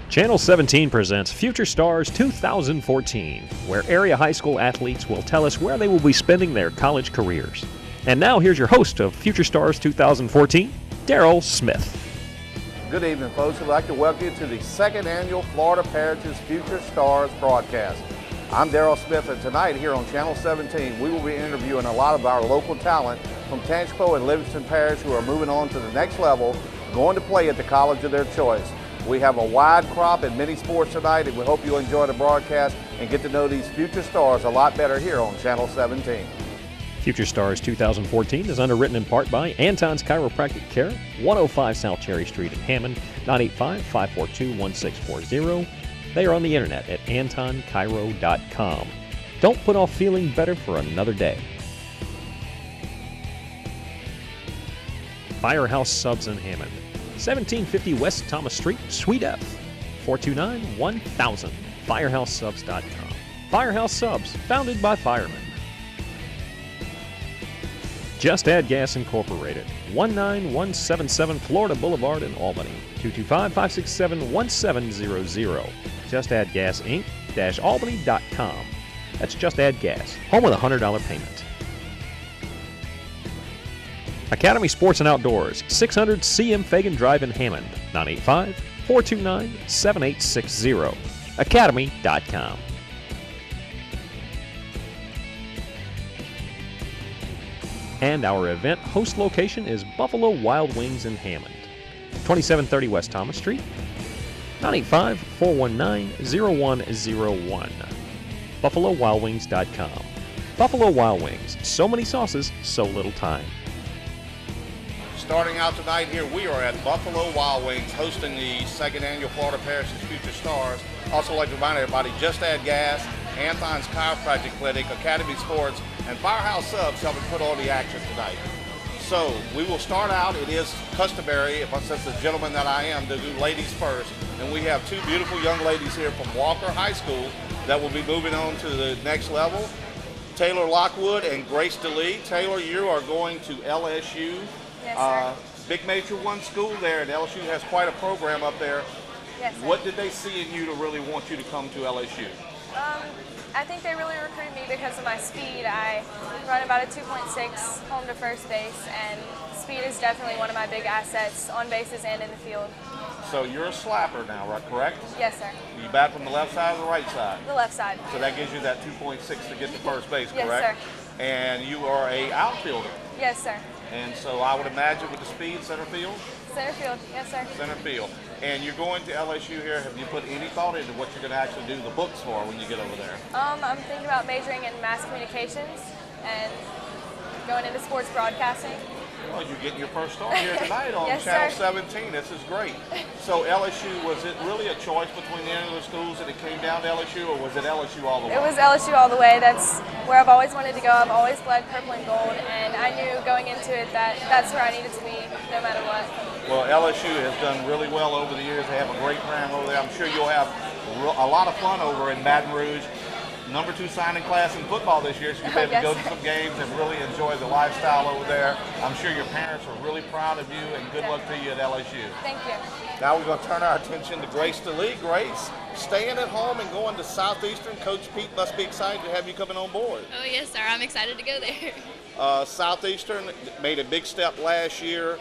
Channel 17 presents Future Stars 2014, where area high school athletes will tell us where they will be spending their college careers. And now here's your host of Future Stars 2014, Daryl Smith. Good evening, folks. We'd like to welcome you to the second annual Florida Parishes Future Stars broadcast. I'm Daryl Smith, and tonight here on Channel 17, we will be interviewing a lot of our local talent from Tangipahoa and Livingston Parish who are moving on to the next level, going to play at the college of their choice. We have a wide crop in many sports tonight, and we hope you enjoy the broadcast and get to know these future stars a lot better here on Channel 17. Future Stars 2014 is underwritten in part by Anton's Chiropractic Care, 105 South Cherry Street in Hammond, 985-542-1640. They are on the internet at antonchiro.com. Don't put off feeling better for another day. Firehouse Subs in Hammond, 1750 West Thomas Street, Suite F, 429-1000, firehousesubs.com. Firehouse Subs, founded by firemen. Just Add Gas Incorporated, 19177 Florida Boulevard in Albany, 225-567-1700. Just Add Gas Inc-Albany.com. That's Just Add Gas, home with a $100 payment. Academy Sports and Outdoors, 600 CM Fagan Drive in Hammond, 985-429-7860. Academy.com. And our event host location is Buffalo Wild Wings in Hammond, 2730 West Thomas Street, 985-419-0101. BuffaloWildWings.com. Buffalo Wild Wings, so many sauces, so little time. Starting out tonight here, we are at Buffalo Wild Wings hosting the second annual Florida Parishes Future Stars. Also like to remind everybody, Just Add Gas, Anton's Chiropractic Clinic, Academy Sports, and Firehouse Subs helping put on the action tonight. So we will start out. It is customary, since the gentleman that I am, to do ladies first. And we have two beautiful young ladies here from Walker High School that will be moving on to the next level. Taylor Lockwood and Grace DeLee. Taylor, you are going to LSU. Yes, sir. Big Major 1 school there, and LSU has quite a program up there. Yes, sir. What did they see in you to really want you to come to LSU? I think they really recruited me because of my speed. I run about a 2.6 home to first base, and speed is definitely one of my big assets on bases and in the field. So you're a slapper now, right? Correct? Yes, sir. You bat from the left side or the right side? The left side. So that gives you that 2.6 to get to first base, Yes, correct? sir. And you are a outfielder. Yes, sir. And so I would imagine with the speed, center field? Center field. Yes, sir. Center field. And you're going to LSU here. Have you put any thought into what you're going to actually do the books for when you get over there? I'm thinking about majoring in mass communications and going into sports broadcasting. Well, you're getting your first start here tonight on Yes, Channel sir. 17. This is great. So LSU, was it really a choice between the end of the schools and it came down to LSU, or was it LSU all the way? It was LSU all the way. That's where I've always wanted to go. I've always bled purple and gold, and I knew going into it that that's where I needed to be no matter what. Well, LSU has done really well over the years. They have a great program over there. I'm sure you'll have a lot of fun over in Baton Rouge. Number 2 signing class in football this year, so you'll be able to go to some games and really enjoy the lifestyle over there. I'm sure your parents are really proud of you, and good luck to you at LSU. Thank you. Now we're going to turn our attention to Grace DeLee. Grace, staying at home and going to Southeastern. Coach Pete must be excited to have you coming on board. Oh yes, sir. I'm excited to go there. Southeastern made a big step last year,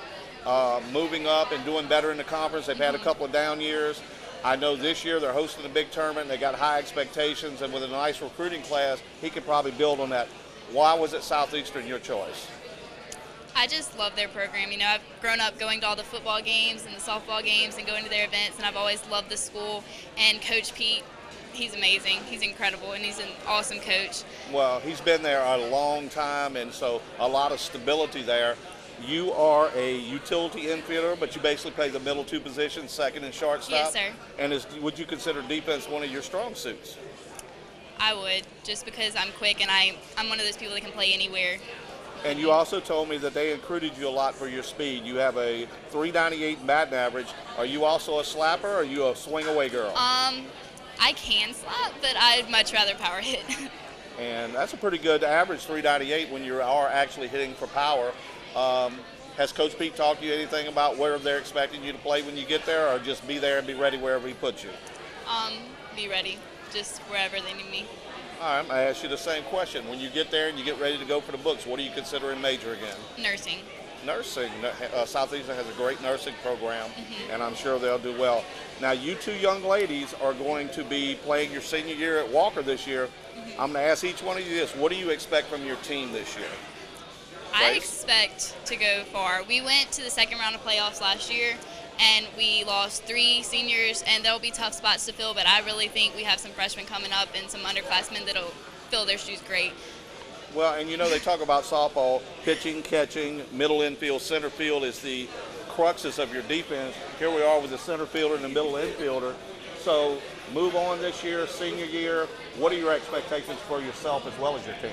moving up and doing better in the conference. They've had a couple of down years. I know this year they're hosting a big tournament. They got high expectations, and with a nice recruiting class, he could probably build on that. Why was it Southeastern your choice? I just love their program. You know, I've grown up going to all the football games and the softball games and going to their events, and I've always loved the school. And Coach Pete, he's amazing. He's incredible, and he's an awesome coach. Well, he's been there a long time, and so a lot of stability there. You are a utility infielder, but you basically play the middle 2 positions, second and shortstop. Yes, sir. And would you consider defense one of your strong suits? I would, just because I'm quick and I'm one of those people that can play anywhere. And you also told me that they recruited you a lot for your speed. You have a 398 batting average. Are you also a slapper, or are you a swing away girl? I can slap, but I'd much rather power hit. And that's a pretty good average, 398, when you are actually hitting for power. Has Coach Pete talked to you anything about where they're expecting you to play when you get there, or just be there and be ready wherever he puts you? Be ready, just wherever they need me. All right, I ask you the same question. When you get there and you get ready to go for the books, what are you considering major again? Nursing. Nursing. Southeastern has a great nursing program, and I'm sure they'll do well. Now, you two young ladies are going to be playing your senior year at Walker this year. I'm going to ask each one of you this. What do you expect from your team this year? I expect to go far. We went to the second round of playoffs last year, and we lost 3 seniors, and there'll be tough spots to fill, but I really think we have some freshmen coming up and some underclassmen that'll fill their shoes great. Well, and you know, they talk about softball, pitching, catching, middle infield, center field is the cruxes of your defense. Here we are with the center fielder and the middle infielder. So move on this year, senior year. What are your expectations for yourself as well as your team?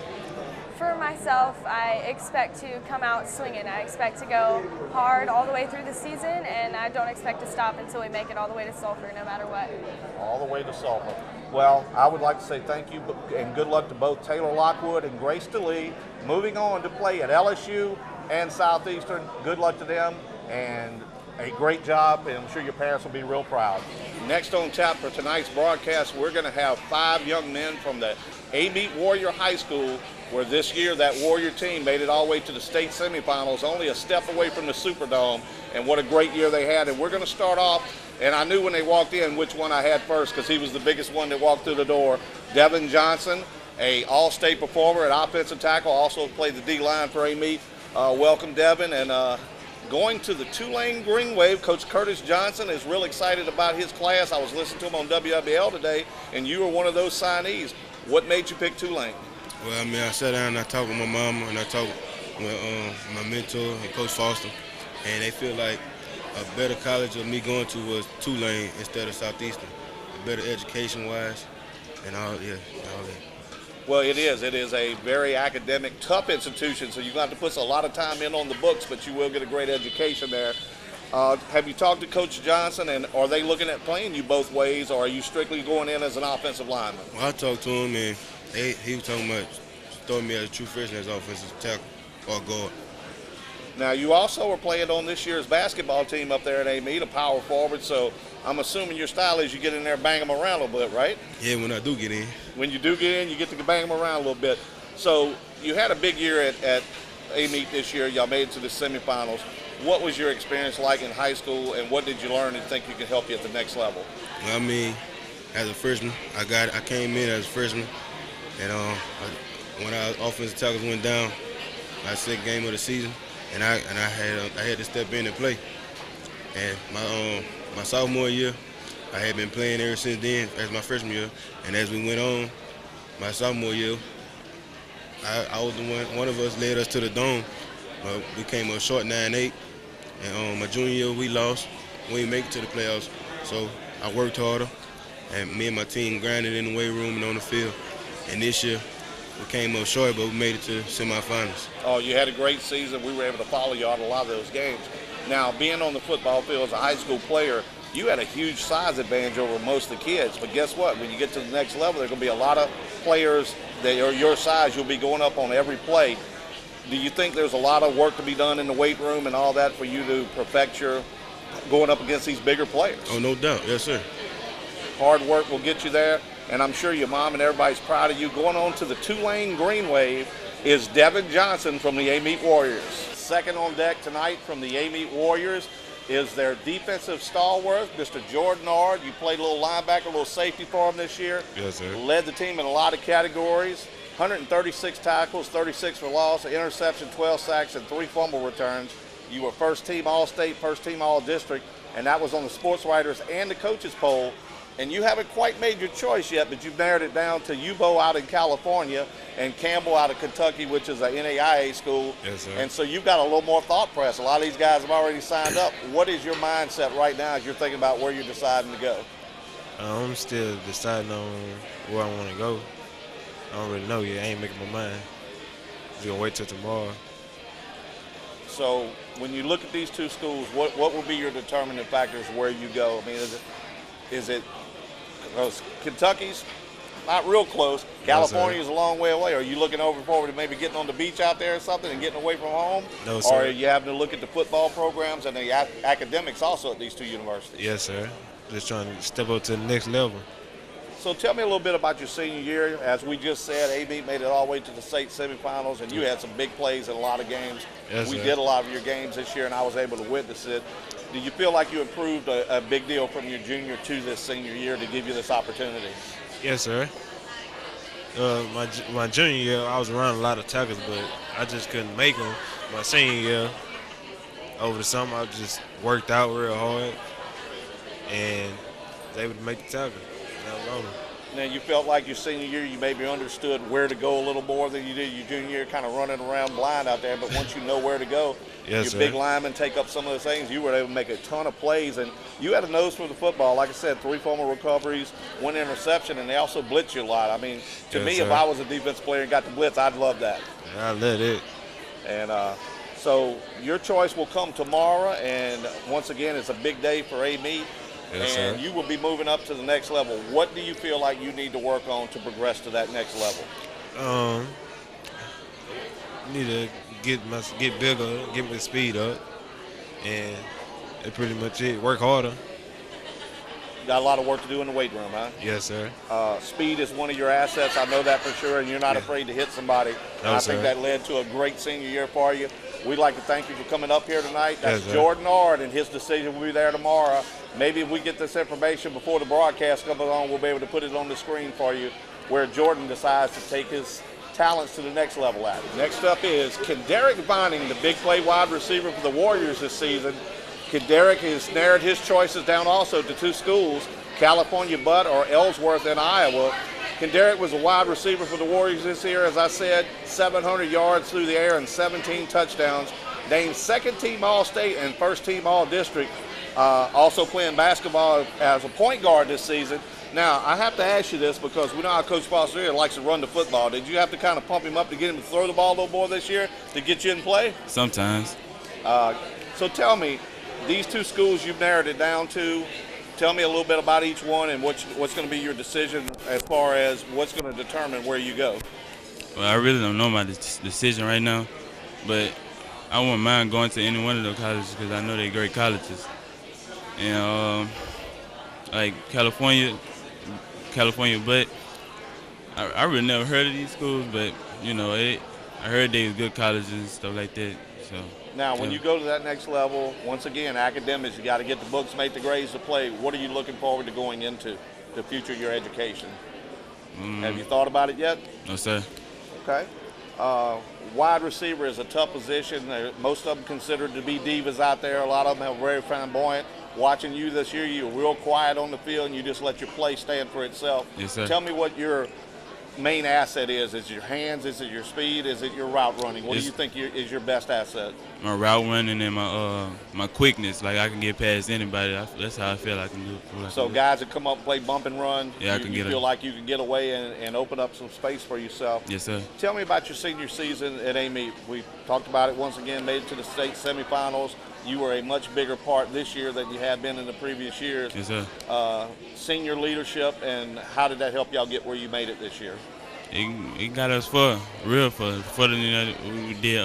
For myself, I expect to come out swinging. I expect to go hard all the way through the season, and I don't expect to stop until we make it all the way to Sulphur, no matter what. All the way to Sulphur. Well, I would like to say thank you and good luck to both Taylor Lockwood and Grace DeLee. Moving on to play at LSU and Southeastern. Good luck to them and a great job, and I'm sure your parents will be real proud. Next on tap for tonight's broadcast, we're going to have 5 young men from the Amite Warrior High School, where this year that Warrior team made it all the way to the state semifinals, only a step away from the Superdome, and what a great year they had. And we're going to start off, and I knew when they walked in which one I had first because he was the biggest one that walked through the door. Devin Johnson, a all-state performer at offensive tackle, also played the D-line for Amite. Welcome, Devin. And going to the Tulane Green Wave, Coach Curtis Johnson is real excited about his class. I was listening to him on WWL today, and you were one of those signees. What made you pick Tulane? Well, I mean, I sat down and I talked with my mama and I talked with my mentor and Coach Foster, and they feel like a better college of me going to was Tulane instead of Southeastern, better education-wise and all that. Well, it is. It is a very academic, tough institution, so you're going to have to put a lot of time in on the books, but you will get a great education there. Have you talked to Coach Johnson, and are they looking at playing you both ways, or are you strictly going in as an offensive lineman? Well, I talked to him, and he was talking about throwing me as a true freshman as offensive tackle or guard. Now, you also are playing on this year's basketball team up there at Amite, a power forward, so I'm assuming your style is you get in there and bang them around a little bit, right? Yeah, when I do get in. When you do get in, you get to bang them around a little bit. So you had a big year at Amite this year. Y'all made it to the semifinals. What was your experience like in high school, and what did you learn and think you can help you at the next level? Well, I mean, as a freshman, I came in as a freshman, and when our offensive tackles went down, my second game of the season, and I had to step in and play. And my sophomore year, I had been playing ever since then as my freshman year, and as we went on, my sophomore year, I was the one of us led us to the dome. We came up short 9-8, and my junior year we lost. We didn't make it to the playoffs, so I worked harder, and me and my team grinded in the weight room and on the field. And this year, we came up short, but we made it to the semifinals. Oh, you had a great season. We were able to follow you on a lot of those games. Now, being on the football field as a high school player, you had a huge size advantage over most of the kids. But guess what? When you get to the next level, there are going to be a lot of players that are your size. You'll be going up on every play. Do you think there's a lot of work to be done in the weight room and all that for you to perfect your going up against these bigger players? Oh, no doubt. Yes, sir. Hard work will get you there, and I'm sure your mom and everybody's proud of you. Going on to the Tulane Green Wave is Devin Johnson from the Amite Warriors. Second on deck tonight from the Amite Warriors is their defensive stalwart, Mr. Jordan Ard. You played a little linebacker, a little safety for him this year. Yes, sir. Led the team in a lot of categories. 136 tackles, 36 for loss, an interception, 12 sacks, and 3 fumble returns. You were first team All-State, first team All-District, and that was on the sports writers and the coaches poll. And you haven't quite made your choice yet, but you've narrowed it down to UBO out in California and Campbell out of Kentucky, which is a NAIA school. Yes, sir. And so you've got a little more thought press. A lot of these guys have already signed up. What is your mindset right now as you're thinking about where you're deciding to go? I'm still deciding on where I want to go. I don't really know yet. I ain't making my mind. Just gonna wait till tomorrow. So when you look at these two schools, what will be your determining factors where you go? I mean, is it because Kentucky's not real close. No, California's a long way away. Are you looking forward to maybe getting on the beach out there or something and getting away from home? No, Or sir. are you having to look at the football programs and the academics also at these two universities? Yes, sir. Just trying to step up to the next level. So tell me a little bit about your senior year. As we just said, AB made it all the way to the state semifinals, and you had some big plays in a lot of games. Yes, We sir. did a lot of your games this year, and I was able to witness it. Do you feel like you improved a big deal from your junior to this senior year to give you this opportunity? Yes, sir. My junior year, I was around a lot of tackles, but I just couldn't make them. My senior year, over the summer, I just worked out real hard and was able to make the tackle. That was over. Now, you felt like your senior year you maybe understood where to go a little more than you did your junior year, kind of running around blind out there. But once you know where to go, Yes, your sir. big linemen take up some of those things. You were able to make a ton of plays, and you had a nose for the football. Like I said, 3 fumble recoveries, 1 interception, and they also blitz you a lot. I mean, to Yes, me, sir. if I was a defensive player and got the blitz, I'd love that. And I love it. And so your choice will come tomorrow, and once again, it's a big day for A-Meet. Yes, And sir. you will be moving up to the next level. What do you feel like you need to work on to progress to that next level? Need to get bigger, get my speed up, and that's pretty much it. Work harder. Got a lot of work to do in the weight room, huh? Yes, sir. Speed is one of your assets. I know that for sure, and you're not afraid to hit somebody. And No, I think sir. that led to a great senior year for you. We'd like to thank you for coming up here tonight. That's Yes, sir. Jordan Ard, and his decision will be there tomorrow. Maybe if we get this information before the broadcast comes on, we'll be able to put it on the screen for you where Jordan decides to take his talents to the next level at it. Next up is Kenderick Vining, the big play wide receiver for the Warriors this season. Kenderick has narrowed his choices down also to 2 schools, California Butt or Ellsworth in Iowa. Kenderick was a wide receiver for the Warriors this year, as I said, 700 yards through the air and 17 touchdowns. Named 2nd team All-State and 1st team All-District. Also playing basketball as a point guard this season. Now, I have to ask you this because we know how Coach Foster likes to run the football. Did you have to kind of pump him up to get him to throw the ball a little more this year to get you in play? Sometimes. So tell me, these 2 schools you've narrowed it down to, tell me a little bit about each one and what's going to be your decision as far as what's going to determine where you go. Well, I really don't know my decision right now, but I wouldn't mind going to any one of those colleges because I know they're great colleges. And like California, but I really never heard of these schools, but you know, I heard they were good colleges and stuff like that. So Now, when yeah. you go to that next level, once again, academics, you got to get the books, make the grades to play. What are you looking forward to going into the future of your education? Have you thought about it yet? No, sir. Okay. Wide receiver is a tough position. Most of them considered to be divas out there. A lot of them are very flamboyant. Watching you this year, you were real quiet on the field, and you just let your play stand for itself. Yes, sir. Tell me what your main asset is. Is it your hands? Is it your speed? Is it your route running? What do you think is your best asset? My route running and my quickness, like I can get past anybody. That's how I feel I can do it. So guys that come up and play bump and run, Yeah, I can you get feel it. like you can get away and open up some space for yourself. Yes, sir. Tell me about your senior season at A-Meet. We talked about it once again, made it to the state semifinals. You were a much bigger part this year than you had been in the previous years. Yes, sir. Senior leadership, and how did that help y'all get where you made it this year? It got us further than we did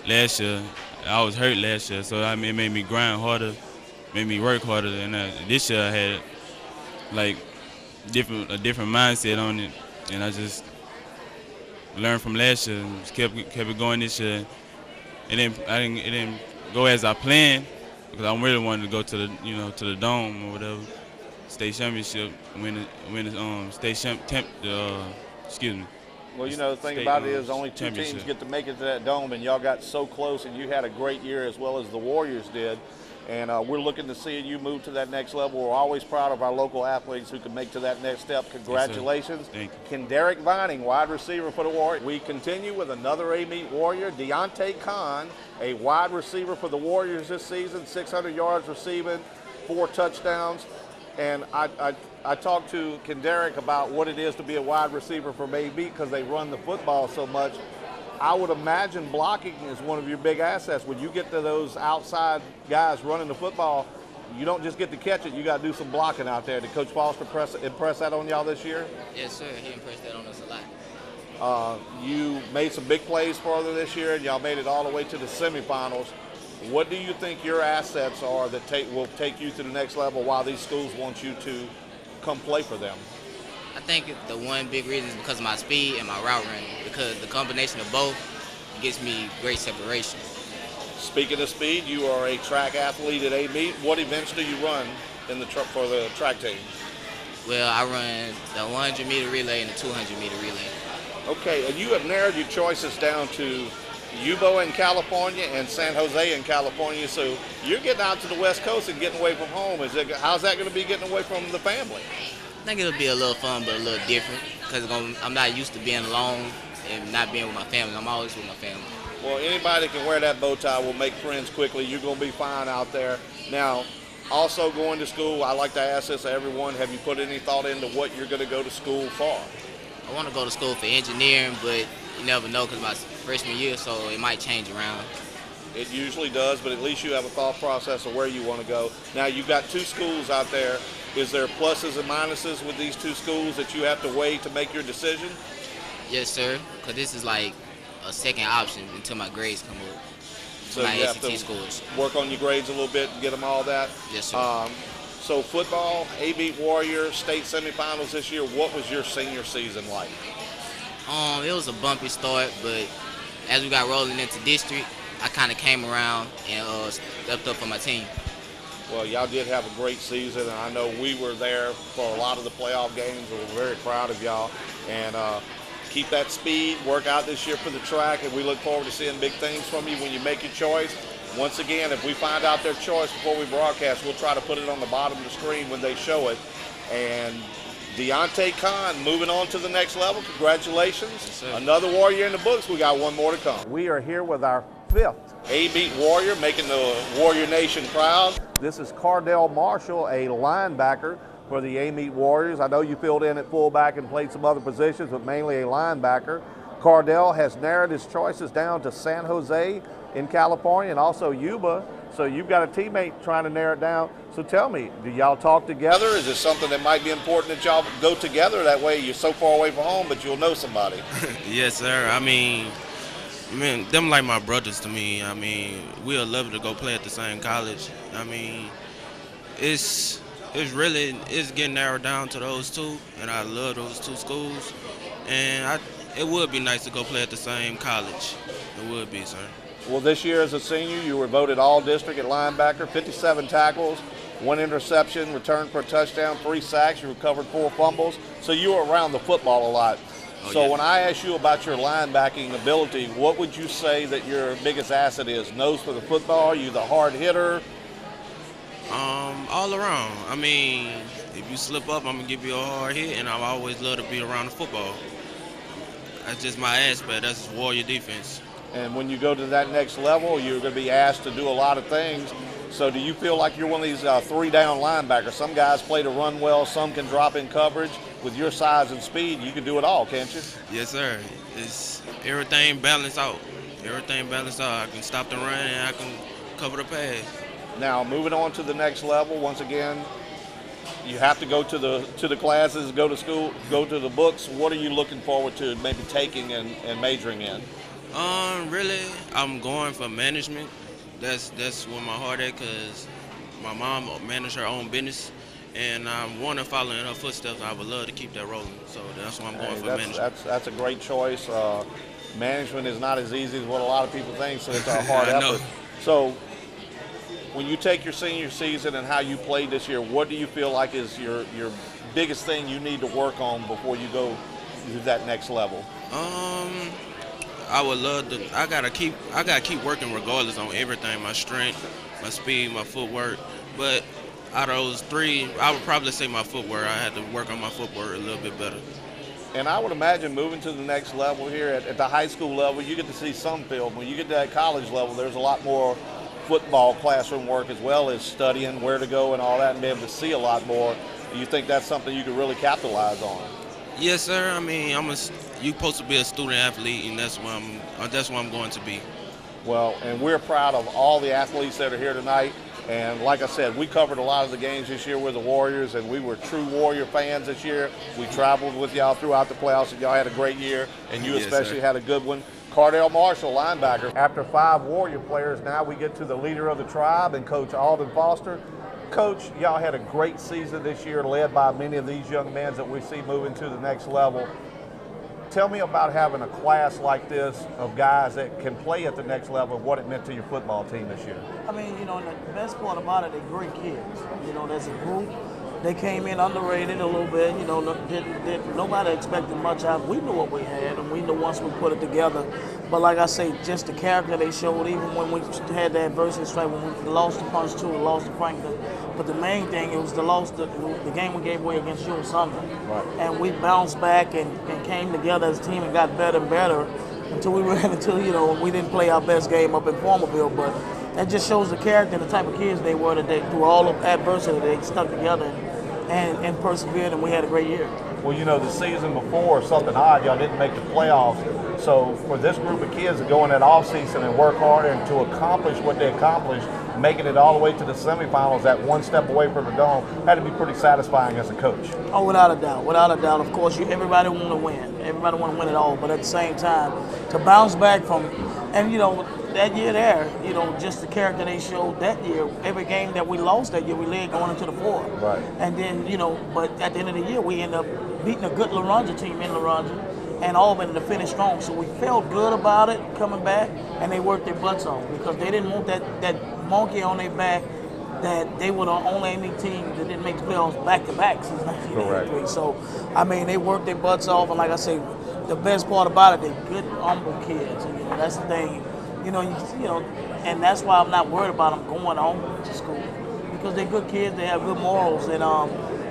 last year. I was hurt last year, so it made me grind harder, made me work harder. And this year I had like a different mindset on it, and I just learned from last year and just kept it going this year. And then it didn't go as I planned because I really wanted to go to the dome or whatever, state championship, win the state excuse me. Well, you know, the thing State, about it is only 2 teams championship. get to make it to that dome, and y'all got so close, and you had a great year as well as the Warriors did. And we're looking to see you move to that next level. We're always proud of our local athletes who can make to that next step. Congratulations. Thank you. Kenderick Vining, wide receiver for the Warriors. We continue with another A-Meet Warrior, Deontay Kahn, a wide receiver for the Warriors this season, 600 yards receiving, 4 touchdowns. And I talked to Kenderick about what it is to be a wide receiver for A-Meet because they run the football so much. I would imagine blocking is one of your big assets. When you get to those outside guys running the football, you don't just get to catch it, you got to do some blocking out there. Did Coach Foster impress that on y'all this year? Yes, sir. He impressed that on us a lot. You made some big plays further this year, and y'all made it all the way to the semifinals. What do you think your assets are that will take you to the next level while these schools want you to come play for them? I think the one big reason is because of my speed and my route running, because the combination of both gives me great separation. Speaking of speed, you are a track athlete at A-Meet. What events do you run for the track team? Well, I run the 100-meter relay and the 200-meter relay. Okay, and you have narrowed your choices down to Yuba in California and San Jose in California, so you're getting out to the West Coast and getting away from home. How's that going to be getting away from the family? I think it'll be a little fun, but a little different, because I'm not used to being alone and not being with my family. I'm always with my family. Well, anybody that can wear that bow tie will make friends quickly. You're going to be fine out there. Now, also going to school, I like to ask this to everyone, have you put any thought into what you're going to go to school for? I want to go to school for engineering, but you never know because my freshman year, so it might change around. It usually does, but at least you have a thought process of where you want to go. Now, you've got two schools out there. Is there pluses and minuses with these two schools that you have to weigh to make your decision? Yes, sir, because this is like a second option until my grades come up. So my you have ACT to scores. work on your grades a little bit and get them all that? Yes, sir. So football, A-Meet Warrior, state semifinals this year. What was your senior season like? It was a bumpy start, but as we got rolling into district, I kind of came around and stepped up for my team. Well, y'all did have a great season, and I know we were there for a lot of the playoff games. We're very proud of y'all. And keep that speed, work out this year for the track, and we look forward to seeing big things from you when you make your choice. Once again, if we find out their choice before we broadcast, we'll try to put it on the bottom of the screen when they show it. And Deontay Khan moving on to the next level. Congratulations. Yes, another Warrior in the books. We got one more to come. We are here with our fifth A-Meet Warrior, making the Warrior Nation proud. This is Cardell Marshall, a linebacker for the A-Meet Warriors. I know you filled in at fullback and played some other positions, but mainly a linebacker. Cardell has narrowed his choices down to San Jose in California and also Yuba. So you've got a teammate trying to narrow it down. So tell me, do y'all talk together? Is it something that might be important that y'all go together? That way you're so far away from home, but you'll know somebody. Yes, sir. I mean, them like my brothers to me. I mean, we'll love to go play at the same college. I mean, it's getting narrowed down to those two, and I love those two schools. And it would be nice to go play at the same college. It would be, sir. Well, this year as a senior, you were voted all-district at linebacker, 57 tackles, 1 interception, returned for a touchdown, 3 sacks, you recovered 4 fumbles. So you were around the football a lot. So when I ask you about your linebacking ability, what would you say that your biggest asset is? Nose for the football? Are you the hard hitter? All around. I mean, if you slip up, I'm going to give you a hard hit, and I always love to be around the football. That's just my aspect. That's just Warrior defense. And when you go to that next level, you're going to be asked to do a lot of things. So do you feel like you're one of these 3-down linebackers? Some guys play to run well, some can drop in coverage. With your size and speed, you can do it all, can't you? Yes, sir. It's everything balanced out. Everything balanced out. I can stop the run and I can cover the pass. Now, moving on to the next level, once again, you have to go to the classes, go to school, go to the books. What are you looking forward to maybe taking and majoring in? Really, I'm going for management. That's where my heart at, because my mom managed her own business, and I want to follow in her footsteps. I would love to keep that rolling, so that's why I'm going for management. That's a great choice. Management is not as easy as what a lot of people think, so it's a hard effort. So when you take your senior season and how you played this year, what do you feel like is your biggest thing you need to work on before you go to that next level? I would love to. I gotta keep working regardless on everything. My strength, my speed, my footwork. But out of those 3, I would probably say my footwork. I had to work on my footwork a little bit better. And I would imagine moving to the next level here at the high school level, you get to see some film. When you get to that college level, there's a lot more football classroom work as well as studying where to go and all that, and be able to see a lot more. Do you think that's something you could really capitalize on? Yes, sir. I mean, you're supposed to be a student athlete, and that's what I'm going to be. Well, and we're proud of all the athletes that are here tonight. And like I said, we covered a lot of the games this year with the Warriors, and we were true Warrior fans this year. We traveled with y'all throughout the playoffs, and y'all had a great year, and you especially had a good one. Cardell Marshall, linebacker. After 5 Warrior players, now we get to the leader of the tribe and Coach Alden Foster. Coach, y'all had a great season this year, led by many of these young men that we see moving to the next level. Tell me about having a class like this of guys that can play at the next level and what it meant to your football team this year. I mean, you know, the best part about it, they're great kids. You know, there's a group. They came in underrated a little bit. You know, nobody expected much out. We knew what we had, and we knew once we put it together. But like I say, just the character they showed, even when we had the adversity strike, when we lost to Punch 2 and lost to Franklin. But the main thing, it was the game we gave away against you on Sunday. Right. And we bounced back and came together as a team and got better and better until we ran into, you know, we didn't play our best game up in Farmerville. But that just shows the character and the type of kids they were, that they, through all of adversity, they stuck together and persevered, and we had a great year. Well, you know, the season before, something odd, y'all didn't make the playoffs. So for this group of kids to go in that offseason and work hard and to accomplish what they accomplished, making it all the way to the semifinals, that one step away from the dome, had to be pretty satisfying as a coach. Oh, without a doubt. Without a doubt. Of course, everybody want to win. Everybody want to win it all. But at the same time, to bounce back from, and, you know, that year there, you know, just the character they showed that year, every game that we lost that year, we led going into the fourth. Right. And then, you know, but at the end of the year, we end up beating a good Laranja team in Laranja and Auburn to finish strong. So we felt good about it coming back, and they worked their butts off because they didn't want that monkey on their back that they were the only team that didn't make the playoffs back-to-back since 1983. Correct. So, I mean, they worked their butts off, and like I say, the best part about it, they're good, humble kids. And, you know, that's the thing. You know, and that's why I'm not worried about them going on to school because they're good kids. They have good morals, and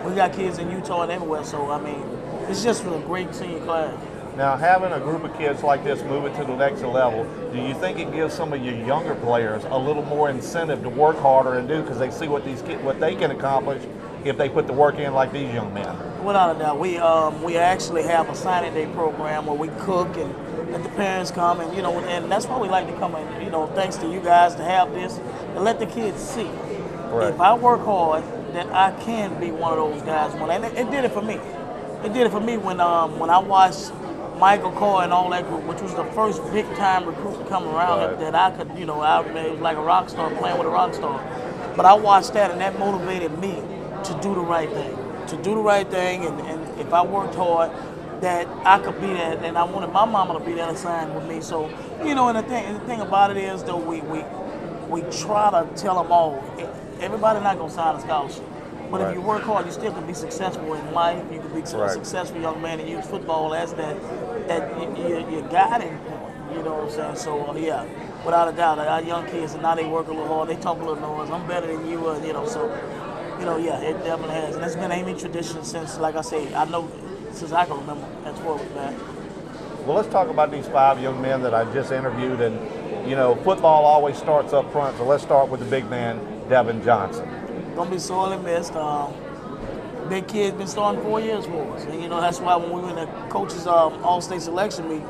we got kids in Utah and everywhere. So I mean, it's just a great senior class. Now, having a group of kids like this moving to the next level, do you think it gives some of your younger players a little more incentive to work harder and do because they see what these kids, what they can accomplish if they put the work in like these young men? Without a doubt, we actually have a signing day program where we cook and the parents come, and you know, and that's why we like to come in. You know, thanks to you guys to have this and let the kids see. Right. If I work hard, that I can be one of those guys. And it did it for me. It did it for me when I watched Michael Coy and all that group, which was the first big time recruit to come around that I could, you know, it was like a rock star playing with a rock star. But I watched that, and that motivated me to do the right thing. To do the right thing, and if I worked hard, that I could be that, and I wanted my mama to be that assigned with me. So, you know, and the thing about it is, though, we try to tell them all, everybody not gonna sign a scholarship. But if you work hard, you still can be successful in life. You can be a successful young man and use football as that your guiding point. You know what I'm saying? So yeah, without a doubt, our young kids, and now they work a little hard. They talk a little noise. I'm better than you, you know. So, you know, yeah, it definitely has, and it's been Amy tradition since, like I say, I know since I can remember. That's where we're back. Well, let's talk about these 5 young men that I just interviewed, and you know, football always starts up front. So let's start with the big man, Devin Johnson. Gonna be sorely missed. Big kid's been starting 4 years for us, and you know that's why when we were in the coaches' all-state selection meeting,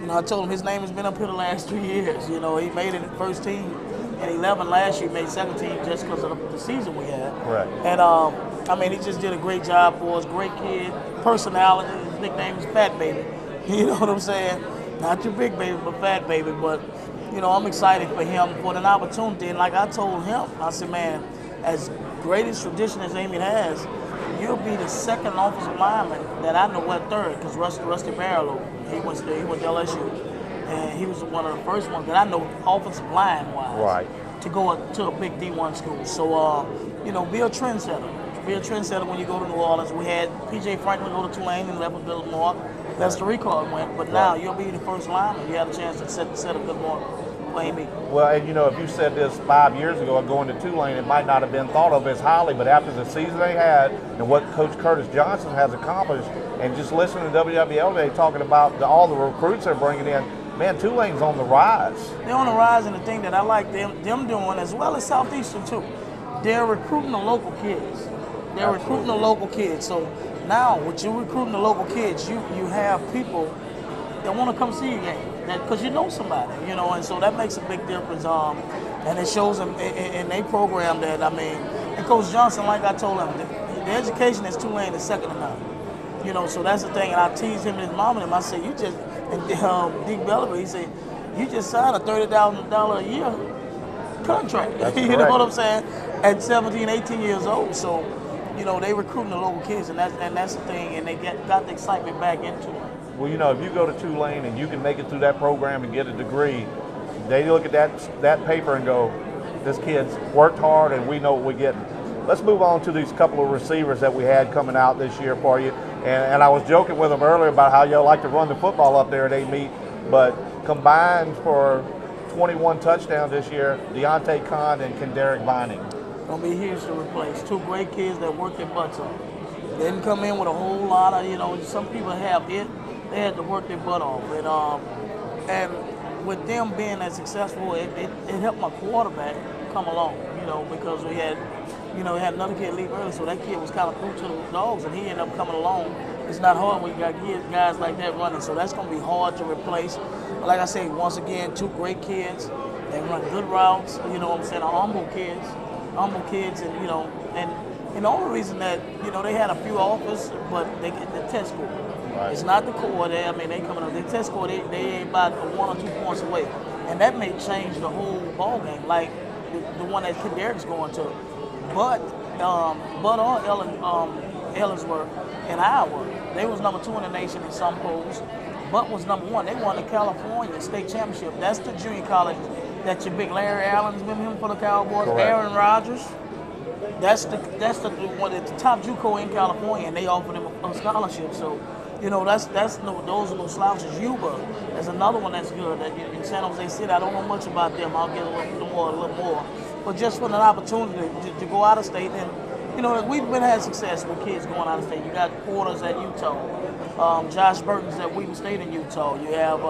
you know I told him his name has been up here the last 3 years. You know he made it in the first team, and 11 last year made second team just because of the season we had. Right. And I mean he just did a great job for us. Great kid, personality. His nickname is Fat Baby. You know what I'm saying? Not your big baby, but Fat Baby. But you know I'm excited for him for an opportunity. And like I told him, I said, man, as great as tradition as Amy has, you'll be the second offensive lineman that I know at third, because Rusty Barlow, he went to LSU, and he was one of the first ones that I know offensive line-wise to go to a big D1 school. So, you know, be a trendsetter. Be a trendsetter when you go to New Orleans. We had P.J. Franklin go to Tulane and left with Bill Moore. That's the recall went, but now you'll be the first lineman. You have a chance to set a good mark. Well, and you know, if you said this 5 years ago going to Tulane, it might not have been thought of as highly, but after the season they had and what Coach Curtis Johnson has accomplished, and just listening to WWL today talking about all the recruits they're bringing in, man, Tulane's on the rise. They're on the rise, and the thing that I like them doing, as well as Southeastern too, they're recruiting the local kids. They're recruiting the local kids. So now, with you recruiting the local kids, you have people that want to come see your game. Because you know somebody, you know, and so that makes a big difference. And it shows them in their program that, I mean, and Coach Johnson, like I told him, the education is Tulane is second to none. You know, so that's the thing. And I teased him and his mom and him. I said, you just, and Dick Belliver, he said, you just signed a $30,000 a year contract. That's you correct. know what I'm saying? At 17, 18 years old. So, you know, they recruiting the local kids, and that's the thing. And they got the excitement back into it. Well, you know, if you go to Tulane and you can make it through that program and get a degree, they look at that paper and go, this kid's worked hard and we know what we're getting. Let's move on to these couple of receivers that we had coming out this year for you. And I was joking with them earlier about how y'all like to run the football up there at A-Meet, but combined for 21 touchdowns this year, Deontay Kahn and Kendarick Vining. Gonna be huge to replace. Two great kids that worked their butts off. They didn't come in with a whole lot of, you know, some people have it. They had to work their butt off. And with them being as successful, it helped my quarterback come along, you know, because we had another kid leave early, so that kid was kind of through to the dogs, and he ended up coming along. It's not hard when you got guys like that running, so that's going to be hard to replace. But like I say, once again, two great kids. They run good routes, you know what I'm saying, humble kids, and, you know, and the only reason that, you know, they had a few offers, but they get the test score. Right. It's not the core. They coming up. The test score, they ain't about 1 or 2 points away. And that may change the whole ball game, like the one that Kendarick's going to. But Ellensworth in Iowa, they was number 2 in the nation in some polls. But was number 1. They won the California State Championship. That's the junior college that your big Larry Allen's been him for the Cowboys. Correct. Aaron Rodgers. That's the one at the top JUCO in California, and they offered him a scholarship. So, you know, those are no slouches. Yuba is another one that's good. That in San Jose City, I don't know much about them. I'll get a little more. But just for an opportunity to go out of state, and you know, we've been had success with kids going out of state. You got Porters at Utah, Josh Burton's at Weaver State in Utah. You have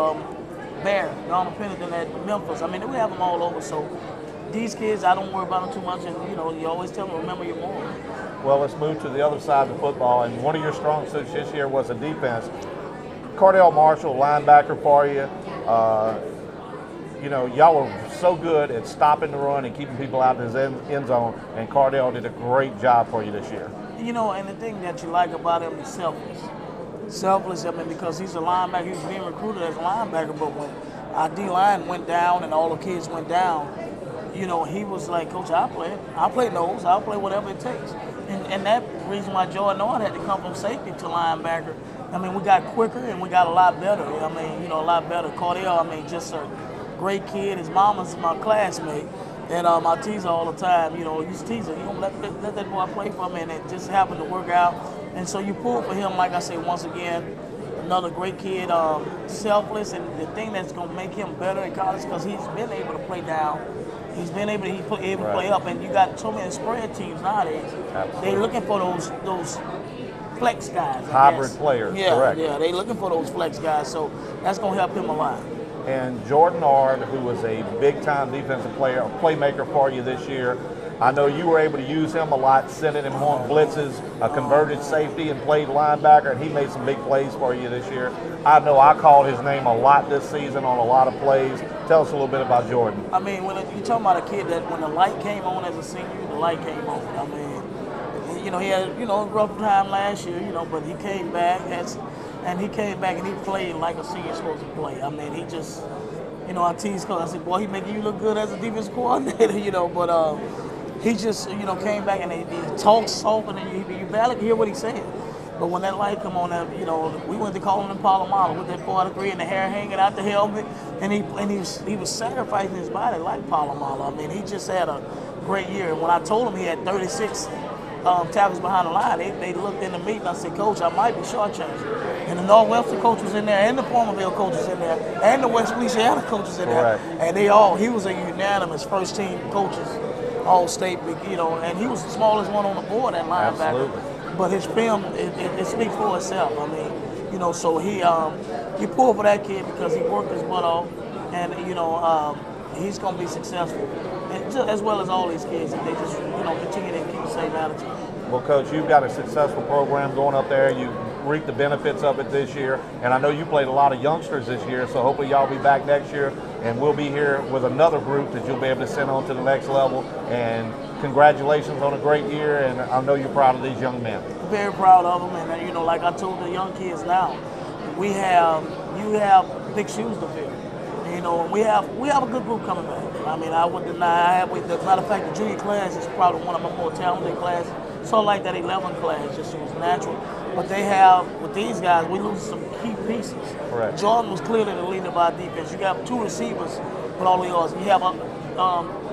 Bear, Donald Pennington at Memphis. I mean, we have them all over. So these kids, I don't worry about them too much. And you know, you always tell them, remember your mom. Well, let's move to the other side of the football. And one of your strong suits this year was the defense. Cardell Marshall, linebacker for you. You know, y'all were so good at stopping the run and keeping people out in his end zone, and Cardell did a great job for you this year. You know, and the thing that you like about him is selfless. Selfless, I mean, because he's a linebacker. He was being recruited as a linebacker, but when our D-line went down and all the kids went down, you know, he was like, Coach, I'll play nose, I'll play whatever it takes. And that reason why Jordan Ord had to come from safety to linebacker. I mean, we got quicker and we got a lot better. I mean, you know, a lot better. Cardell, I mean, just a great kid. His mama's my classmate. And I tease her all the time. You know, you tease her, you don't let that boy play for me, and it just happened to work out. And so you pull for him, like I say, once again, another great kid, selfless, and the thing that's going to make him better in college, because he's been able to play down. He's been able to play up, and you got so many spread teams nowadays. Absolutely. They're looking for those flex guys. Hybrid players, correct. Yeah, they're looking for those flex guys, so that's going to help him a lot. And Jordan Ord, who was a big-time defensive player, a playmaker for you this year, I know you were able to use him a lot, sending him on blitzes, a converted safety, and played linebacker, and he made some big plays for you this year. I know I called his name a lot this season on a lot of plays. Tell us a little bit about Jordan. I mean, when you're talking about a kid that when the light came on as a senior, the light came on. I mean, you know, he had, you know, a rough time last year, you know, but he came back and he played like a senior supposed to play. I mean, he just, you know, I teased because I said, boy, he making you look good as a defensive coordinator, you know, but he just, you know, came back and he talks soft and you barely hear what he's saying. But when that light come on, you know, we went to call him Palomalo with that 43 and the hair hanging out the helmet, and he was sacrificing his body like Palomalo. I mean, he just had a great year. And when I told him he had 36 tackles behind the line, they looked in the meet and I said, Coach, I might be shortchanged. And the Northwestern coach was in there, and the Palmerville coach was in there, and the West Feliciana coach was in there. And he was a unanimous first team coaches, all state, you know, and he was the smallest one on the board at linebacker. Absolutely. But his film, it speaks for itself. I mean, you know, so he pulled for that kid because he worked his butt off, and you know, he's going to be successful, and just, as well as all these kids, if they just, you know, continue to keep the same attitude. Well, Coach, you've got a successful program going up there. You reap the benefits of it this year. And I know you played a lot of youngsters this year, so hopefully y'all be back next year, and we'll be here with another group that you'll be able to send on to the next level. And congratulations on a great year, and I know you're proud of these young men. Very proud of them, and like I told the young kids now, you have big shoes to fill. We have a good group coming back. I mean, I would deny. As a matter of fact, the junior class is probably one of my more talented classes. So like that 11 class, just it was natural. But they have, with these guys, we lose some key pieces. Correct. Jordan was clearly the leader of our defense. You got 2 receivers with all the yards. You have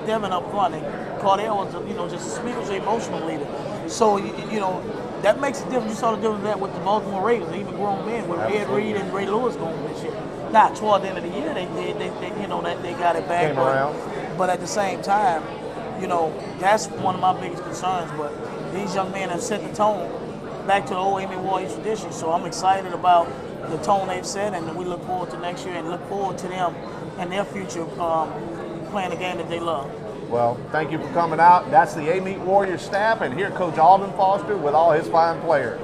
Devin up front, and Cardell was just a spiritual, emotional leader. So that makes a difference. You saw the difference that with the Baltimore Ravens, even grown men, with Ed Reed and Ray Lewis going this year. Now, toward the end of the year, they got it back. Came around. But at the same time, that's one of my biggest concerns. But these young men have set the tone back to the old Amy Warriors tradition. So I'm excited about the tone they've set, and we look forward to next year and look forward to them and their future playing the game that they love. Well, thank you for coming out. That's the A-Meet Warriors staff, and here Coach Alden Foster with all his fine players.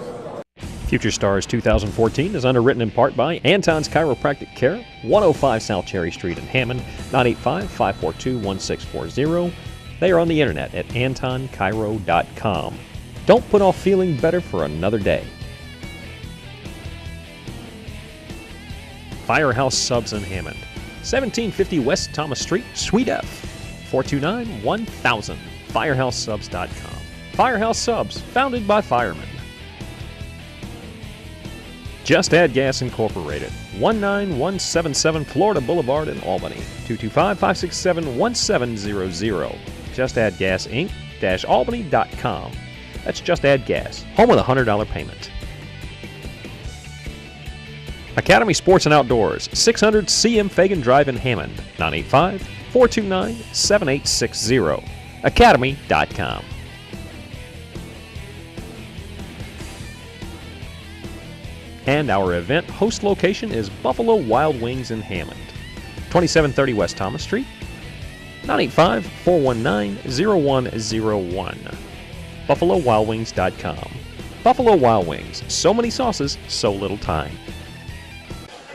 Future Stars 2014 is underwritten in part by Anton's Chiropractic Care, 105 South Cherry Street in Hammond, 985-542-1640. They are on the internet at antonchiro.com. Don't put off feeling better for another day. Firehouse Subs in Hammond, 1750 West Thomas Street, Suite F, 429-1000, firehousesubs.com. Firehouse Subs, founded by firemen. Just Add Gas Incorporated, 19177 Florida Boulevard in Albany, 225-567-1700. Just Add Gas Inc-Albany.com. That's Just Add Gas, home of the $100 payment. Academy Sports and Outdoors, 600 CM Fagan Drive in Hammond, 985-429-7860. Academy.com. And our event host location is Buffalo Wild Wings in Hammond, 2730 West Thomas Street, 985-419-0101. BuffaloWildWings.com. Buffalo Wild Wings, so many sauces, so little time.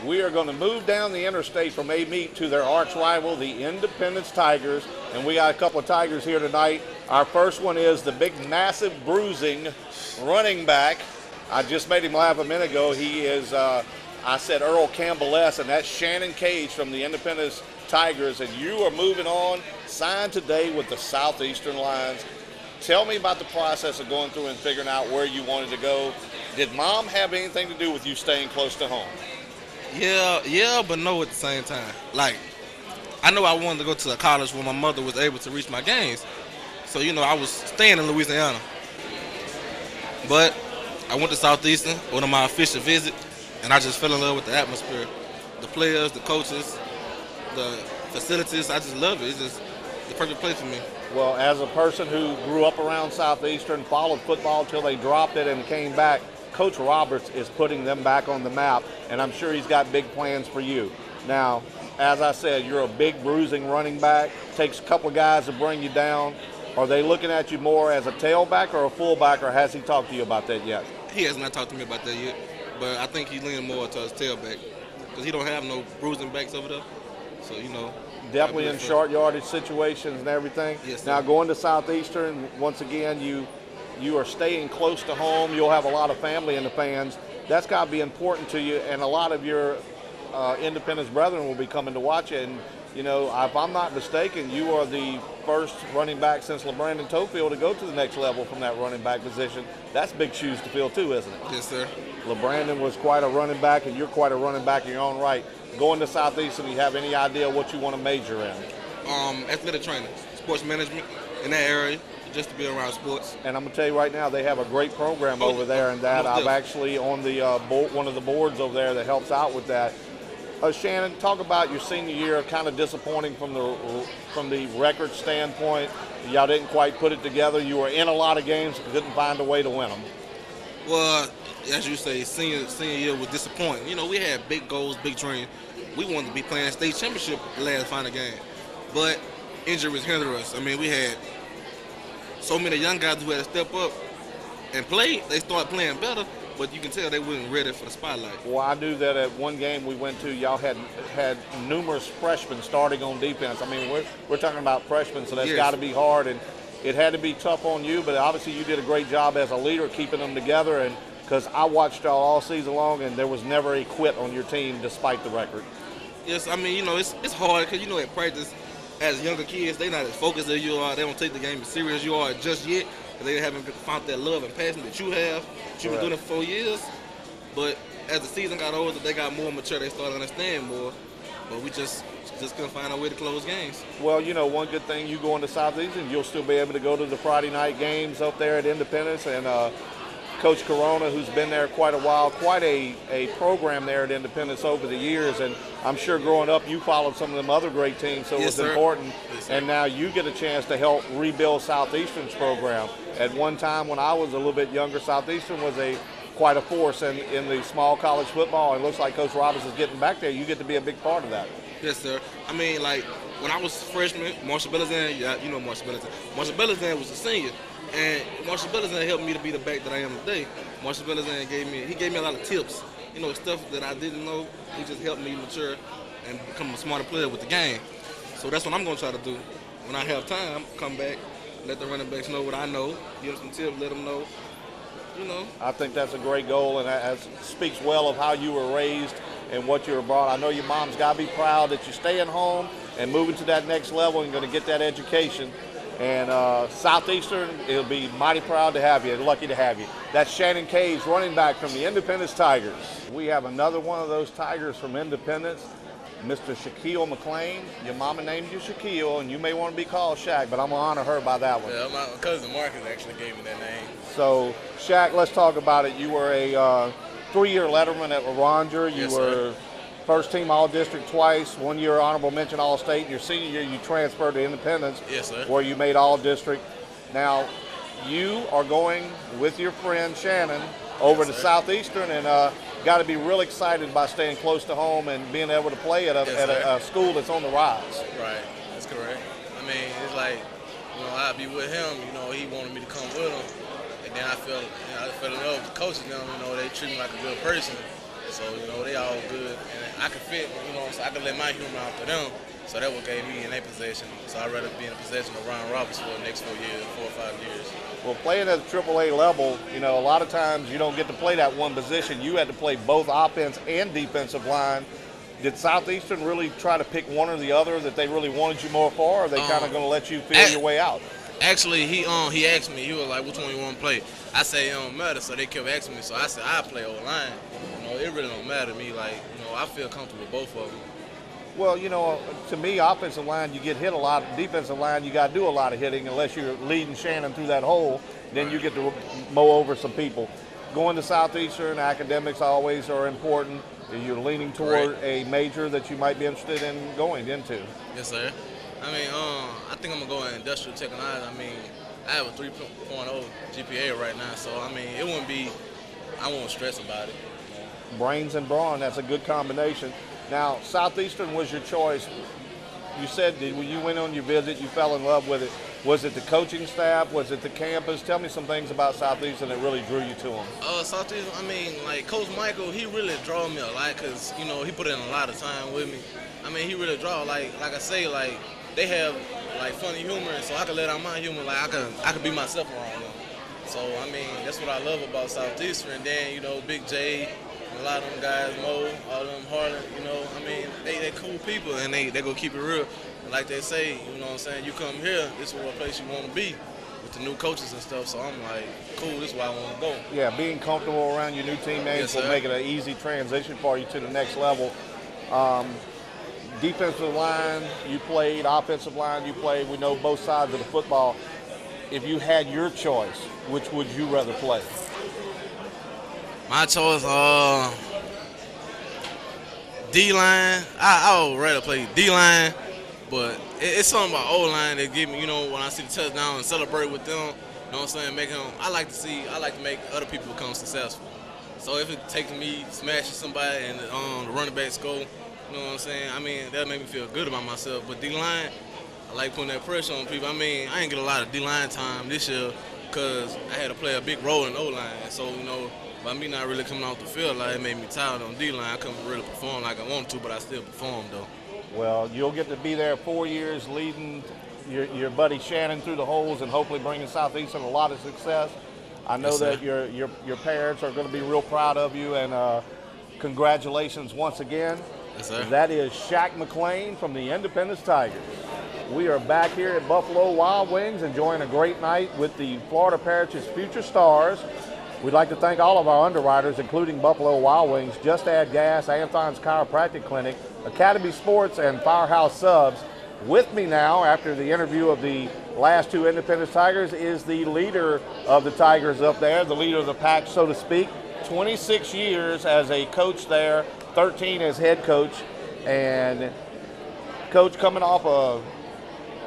We are going to move down the interstate from A-Meet to their arch rival, the Independence Tigers, and we got a couple of Tigers here tonight. Our first one is the big, massive, bruising running back. I just made him laugh a minute ago. He is, I said Earl Campbell-esque, and that's Shannon Cage from the Independence Tigers, and you are moving on, signed today with the Southeastern Lions. Tell me about the process of going through and figuring out where you wanted to go. Did Mom have anything to do with you staying close to home? Yeah, but no at the same time. Like, I know I wanted to go to a college where my mother was able to reach my games. So, I was staying in Louisiana. But I went to Southeastern on my official visit, and I just fell in love with the atmosphere. The players, the coaches, the facilities, I just love it. It's just the perfect place for me. Well, as a person who grew up around Southeastern, followed football till they dropped it and came back, Coach Roberts is putting them back on the map, and I'm sure he's got big plans for you. Now, as I said, you're a big bruising running back. Takes a couple of guys to bring you down. Are they looking at you more as a tailback or a fullback, or has he talked to you about that yet? He has not talked to me about that yet, but I think he's leaning more towards tailback because he don't have no bruising backs over there. So, Definitely in short yardage situations and everything. Yes, sir. Now, going to Southeastern, once again, you are staying close to home. You'll have a lot of family in the fans. That's got to be important to you, and a lot of your Independence brethren will be coming to watch it. And, if I'm not mistaken, you are the first running back since LeBrandon Tofield to go to the next level from that running back position. That's big shoes to fill too, isn't it? Yes, sir. LeBrandon was quite a running back, and you're quite a running back in your own right. Going to Southeastern, do you have any idea what you want to major in? Athletic training, sports management in that area, just to be around sports. And I'm going to tell you right now, they have a great program over there, and that I'm actually on the one of the boards over there that helps out with that. Shannon, talk about your senior year, kind of disappointing from the record standpoint. Y'all didn't quite put it together. You were in a lot of games, but couldn't find a way to win them. Well, as you say, senior year was disappointing. We had big goals, big dreams. We wanted to be playing state championship the last final game, but injuries hindered us. We had so many young guys who had to step up and play. They started playing better, but you can tell they wasn't ready for the spotlight. Well, I knew that at one game we went to, y'all had numerous freshmen starting on defense. I mean, we're talking about freshmen, so that's Yes. got to be hard, and it had to be tough on you. But obviously, you did a great job as a leader keeping them together. And because I watched y'all all season long, and there was never a quit on your team despite the record. Yes, I mean, you know, it's hard because, you know, at practice, as younger kids, they not as focused as you are. They don't take the game as serious as you are just yet. They haven't found that love and passion that you have. You've been doing it for 4 years. But as the season got older, they got more mature. They started to understand more. But we just couldn't find a way to close games. Well, you know, one good thing, you go into Southeastern, you'll still be able to go to the Friday night games up there at Independence. And Coach Corona, who's been there quite a while, quite a program there at Independence over the years. And I'm sure growing up you followed some of them other great teams, so it was important. Yes, and now you get a chance to help rebuild Southeastern's program. At one time when I was a little bit younger, Southeastern was quite a force in the small college football. And it looks like Coach Roberts is getting back there. You get to be a big part of that. Yes, sir. I mean, like, when I was a freshman, Marshall Bellizan, you know Marshall Bellizan. Marshall Bellizan was a senior. And Marshall Bellizan helped me to be the back that I am today. Marshall Bellizan gave me a lot of tips. You know, stuff that I didn't know. He just helped me mature and become a smarter player with the game. So that's what I'm going to try to do. When I have time, come back, let the running backs know what I know, give them some tips, let them know, you know. I think that's a great goal, and that speaks well of how you were raised and what you were brought. I know your mom's got to be proud that you're staying home and moving to that next level and going to get that education. And Southeastern, it'll be mighty proud to have you, lucky to have you. That's Shannon Cage, running back from the Independence Tigers. We have another one of those Tigers from Independence, Mr. Shaquille McClain. Your mama named you Shaquille, and you may want to be called Shaq, but I'm going to honor her by that one. Yeah, my cousin Marcus actually gave me that name. So, Shaq, let's talk about it. You were a 3-year letterman at LaRondre. You were first team All-District twice, 1 year honorable mention All-State. Your senior year, you transferred to Independence, Yes, sir. where you made All-District. Now, you are going with your friend Shannon over to Southeastern, and got to be real excited by staying close to home and being able to play at a school that's on the rise. Right, that's correct. I mean, it's like, you know, I'd be with him, you know, he wanted me to come with him. And then I fell in love with the coaches, you know, they treat me like a good person. So, you know, they all good. And I could fit, you know, so I could let my humor out to them. So that what gave me in their possession. So I'd rather be in the possession of Ryan Roberts for the next 4 years, 4 or 5 years. Well, playing at the AAA level, you know, a lot of times you don't get to play that one position. You had to play both offense and defensive line. Did Southeastern really try to pick one or the other that they really wanted you more for, or are they kind of going to let you feel your way out? Actually, he asked me, he was like, which one you want to play? I said, it don't matter, so they kept asking me. So I said, I play O-line. You know, it really don't matter to me. Like, you know, I feel comfortable with both of them. Well, you know, to me, offensive line, you get hit a lot. Defensive line, you got to do a lot of hitting unless you're leading Shannon through that hole. Then you get to mow over some people. Going to Southeastern, academics always are important. You're leaning toward a major that you might be interested in going into. Yes, sir. I mean, I think I'm going to go in industrial technology. I mean, I have a 3.0 GPA right now, so, I mean, I won't stress about it. Brains and brawn, that's a good combination. Now, Southeastern was your choice. You said that when you went on your visit, you fell in love with it. Was it the coaching staff? Was it the campus? Tell me some things about Southeastern that really drew you to them. Southeastern, I mean, like, Coach Michael, he really drew me a lot because, you know, he put in a lot of time with me. I mean, he really draw, like I say, like, they have, like, funny humor, and so I can let out my humor. Like, I can be myself around them. So, I mean, that's what I love about Southeastern. And then, you know, Big J, a lot of them guys, Mo, all of them, Harlan, you know, I mean, they cool people, and they go keep it real. And like they say, you know what I'm saying, you come here, this is what place you want to be with the new coaches and stuff. So I'm like, cool, this is where I want to go. Yeah, being comfortable around your new teammates will make it an easy transition for you to the next level. Defensive line, you played. Offensive line, you played. We know both sides of the football. If you had your choice, which would you rather play? My choice, D-line. I would rather play D-line, but it's something about O-line that give me, you know, when I see the touchdown and celebrate with them, you know what I'm saying, I like to make other people become successful. So if it takes me smashing somebody and the running back score, you know what I'm saying, I mean, that make me feel good about myself. But D-line, I like putting that pressure on people. I mean, I ain't get a lot of D-line time this year, because I had to play a big role in O-line. So, you know, by me not really coming off the field, like, it made me tired on D-line. I couldn't really perform like I wanted to, but I still performed, though. Well, you'll get to be there 4 years leading your buddy Shannon through the holes and hopefully bringing Southeastern a lot of success. I know Yes, that sir. your parents are going to be real proud of you, and congratulations once again. Yes, sir. That is Shaq McClain from the Independence Tigers. We are back here at Buffalo Wild Wings enjoying a great night with the Florida Parishes Future Stars. We'd like to thank all of our underwriters, including Buffalo Wild Wings, Just Add Gas, Anthon's Chiropractic Clinic, Academy Sports, and Firehouse Subs. With me now, after the interview of the last two Independence Tigers, is the leader of the Tigers up there, the leader of the pack, so to speak. 26 years as a coach there, 13 as head coach. And Coach, coming off a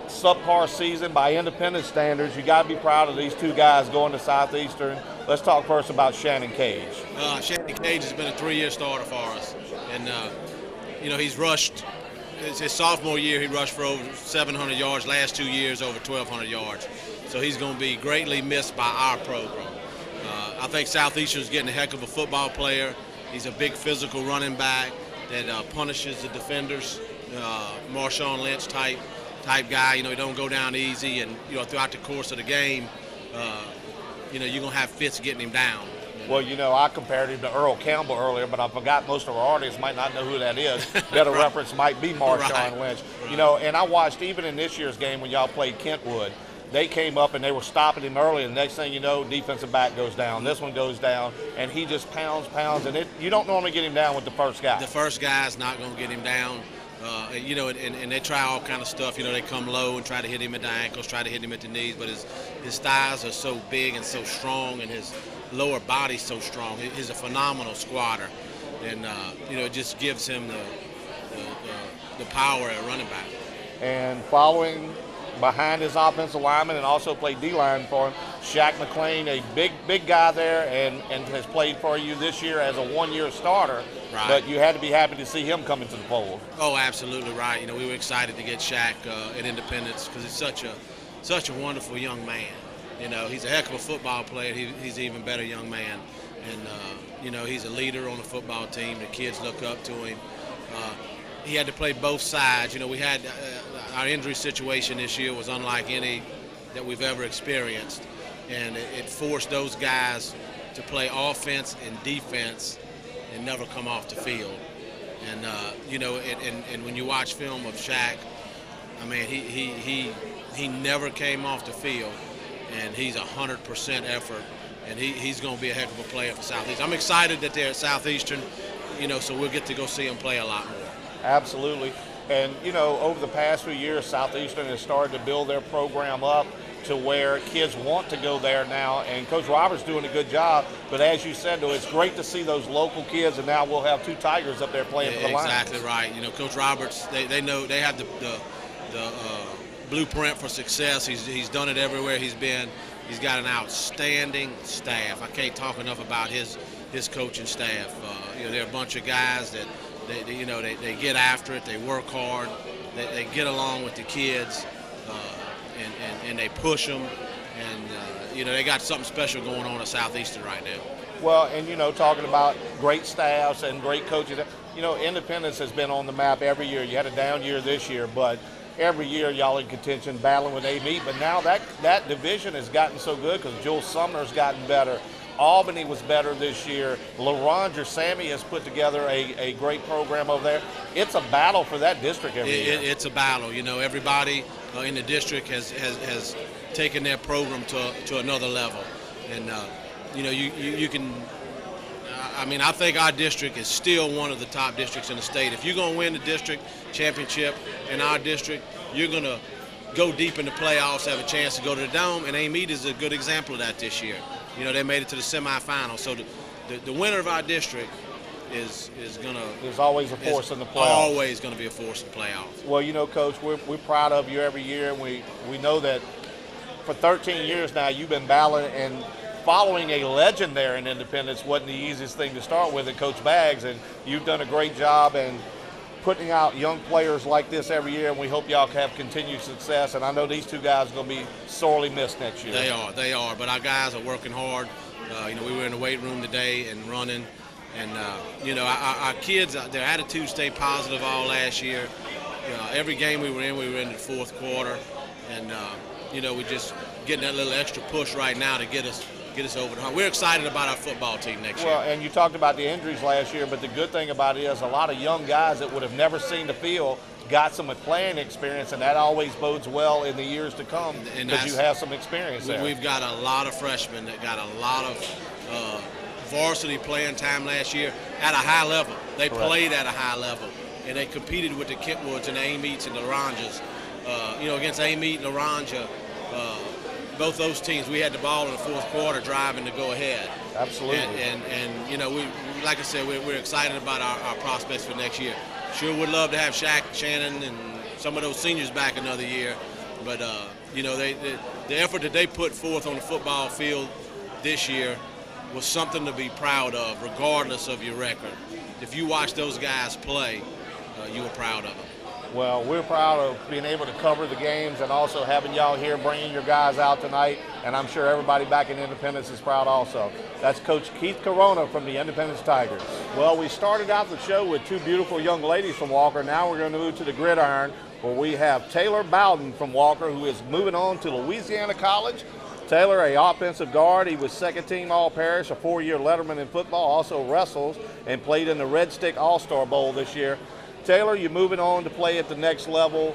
subpar season by Independence standards, you got to be proud of these two guys going to Southeastern. Let's talk first about Shannon Cage. Shannon Cage has been a 3-year starter for us, and you know, he's rushed. His sophomore year, he rushed for over 700 yards. Last 2 years, over 1,200 yards. So he's going to be greatly missed by our program. I think Southeastern's getting a heck of a football player. He's a big physical running back that punishes the defenders, Marshawn Lynch type guy. You know, he don't go down easy, and you know, throughout the course of the game, you know, you're gonna have fits getting him down. Well, you know, I compared him to Earl Campbell earlier, but I forgot most of our audience might not know who that is. Better reference might be Marshawn Lynch. You know, and I watched even in this year's game when y'all played Kentwood, they came up and they were stopping him early, and the next thing you know, defensive back goes down. This one goes down, and he just pounds, and you don't normally get him down with the first guy. The first guy's not going to get him down. You know, and they try all kind of stuff. You know, they come low and try to hit him at the ankles, try to hit him at the knees, but his thighs are so big and so strong, and his lower body's so strong. He's a phenomenal squatter, and you know, it just gives him the power at running back. And following behind his offensive lineman and also played D-line for him, Shaq McClain, a big guy there, and has played for you this year as a 1-year starter. Right. But you had to be happy to see him come into the fold. Oh, absolutely right. You know, we were excited to get Shaq at Independence because he's such a wonderful young man. You know, he's a heck of a football player. He's an even better young man. And, you know, he's a leader on the football team. The kids look up to him. He had to play both sides. You know, we had our injury situation this year was unlike any that we've ever experienced. And it forced those guys to play offense and defense and never come off the field. And, you know, and when you watch film of Shaq, I mean, he never came off the field, and he's 100% effort, and he's going to be a heck of a player for Southeastern. I'm excited that they're at Southeastern, you know, so we'll get to go see them play a lot more. Absolutely. And, you know, over the past few years, Southeastern has started to build their program up to where kids want to go there now, and Coach Roberts doing a good job. But as you said, though, it's great to see those local kids, and now we'll have two Tigers up there playing for the Lions. Exactly right. You know, Coach Roberts, they know they have the blueprint for success. He's done it everywhere he's been. He's got an outstanding staff. I can't talk enough about his coaching staff. You know, they're a bunch of guys that they get after it. They work hard. They get along with the kids. And they push them, and you know, they got something special going on at Southeastern right now. Well, and you know, talking about great staffs and great coaches, you know, Independence has been on the map every year. You had a down year this year, but every year y'all in contention, battling with A-Meat. But now that division has gotten so good because Joel Sumner's gotten better. Albany was better this year. LaRondre Sammy has put together a great program over there. It's a battle for that district every year. It's a battle. You know, everybody in the district has taken their program to another level. And, you know, you can I mean, I think our district is still one of the top districts in the state. If you're going to win the district championship in our district, you're going to go deep in the playoffs, have a chance to go to the Dome, and A-Meat is a good example of that this year. You know, they made it to the semifinals. So the winner of our district is always a force in the playoffs. Always going to be a force in the playoffs. Well, you know, Coach, we're proud of you every year, and we know that for 13 years now you've been battling and following a legend there in Independence wasn't the easiest thing to start with, and Coach Baggs, and you've done a great job. And putting out young players like this every year, and we hope y'all have continued success. And I know these two guys are going to be sorely missed next year. They are. But our guys are working hard. We were in the weight room today and running. And, our kids, their attitudes stayed positive all last year. Every game we were in the fourth quarter. And, we're just getting that little extra push right now to get us over the hump. We're excited about our football team next year. Well, and you talked about the injuries last year, but the good thing about it is a lot of young guys that would have never seen the field got some playing experience, and that always bodes well in the years to come because you have some experience there. We've got a lot of freshmen that got a lot of varsity playing time last year at a high level. They played at a high level, and they competed with the Kentwoods and the Amite's and the Laranjas. Against Amite and Laranja, both those teams, we had the ball in the fourth quarter driving to go ahead. Absolutely. And we, like I said, we're excited about our prospects for next year. Sure would love to have Shaq, Shannon, and some of those seniors back another year. But, the effort that they put forth on the football field this year was something to be proud of, regardless of your record. If you watch those guys play, you were proud of them. Well, we're proud of being able to cover the games and also having y'all here bringing your guys out tonight, and I'm sure everybody back in Independence is proud also. That's Coach Keith Corona from the Independence Tigers. Well, we started out the show with two beautiful young ladies from Walker. Now we're going to move to the gridiron, where we have Taylor Bowden from Walker, who is moving on to Louisiana College. Taylor, a offensive guard. He was second team All-Parish, a 4-year letterman in football, also wrestles, and played in the Red Stick All-Star Bowl this year. Taylor, you're moving on to play at the next level.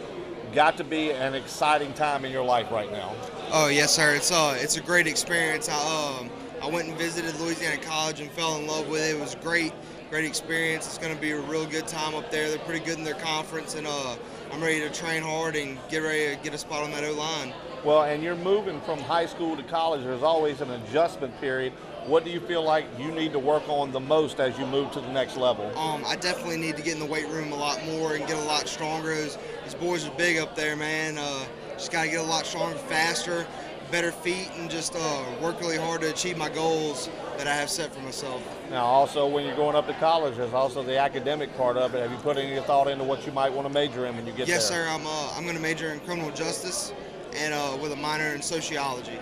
Got to be an exciting time in your life right now. Oh yes, sir. It's a great experience. I went and visited Louisiana College and fell in love with it. It was great experience. It's going to be a real good time up there. They're pretty good in their conference, and I'm ready to train hard and get ready to get a spot on that O-line. Well, and you're moving from high school to college. There's always an adjustment period. What do you feel like you need to work on the most as you move to the next level? I definitely need to get in the weight room a lot more and get a lot stronger. These boys are big up there, man. Just got to get a lot stronger, faster, better feet, and just work really hard to achieve my goals that I have set for myself. Now, also, when you're going up to college, there's also the academic part of it. Have you put any thought into what you might want to major in when you get yes, there? Yes, sir. I'm going to major in criminal justice and with a minor in sociology.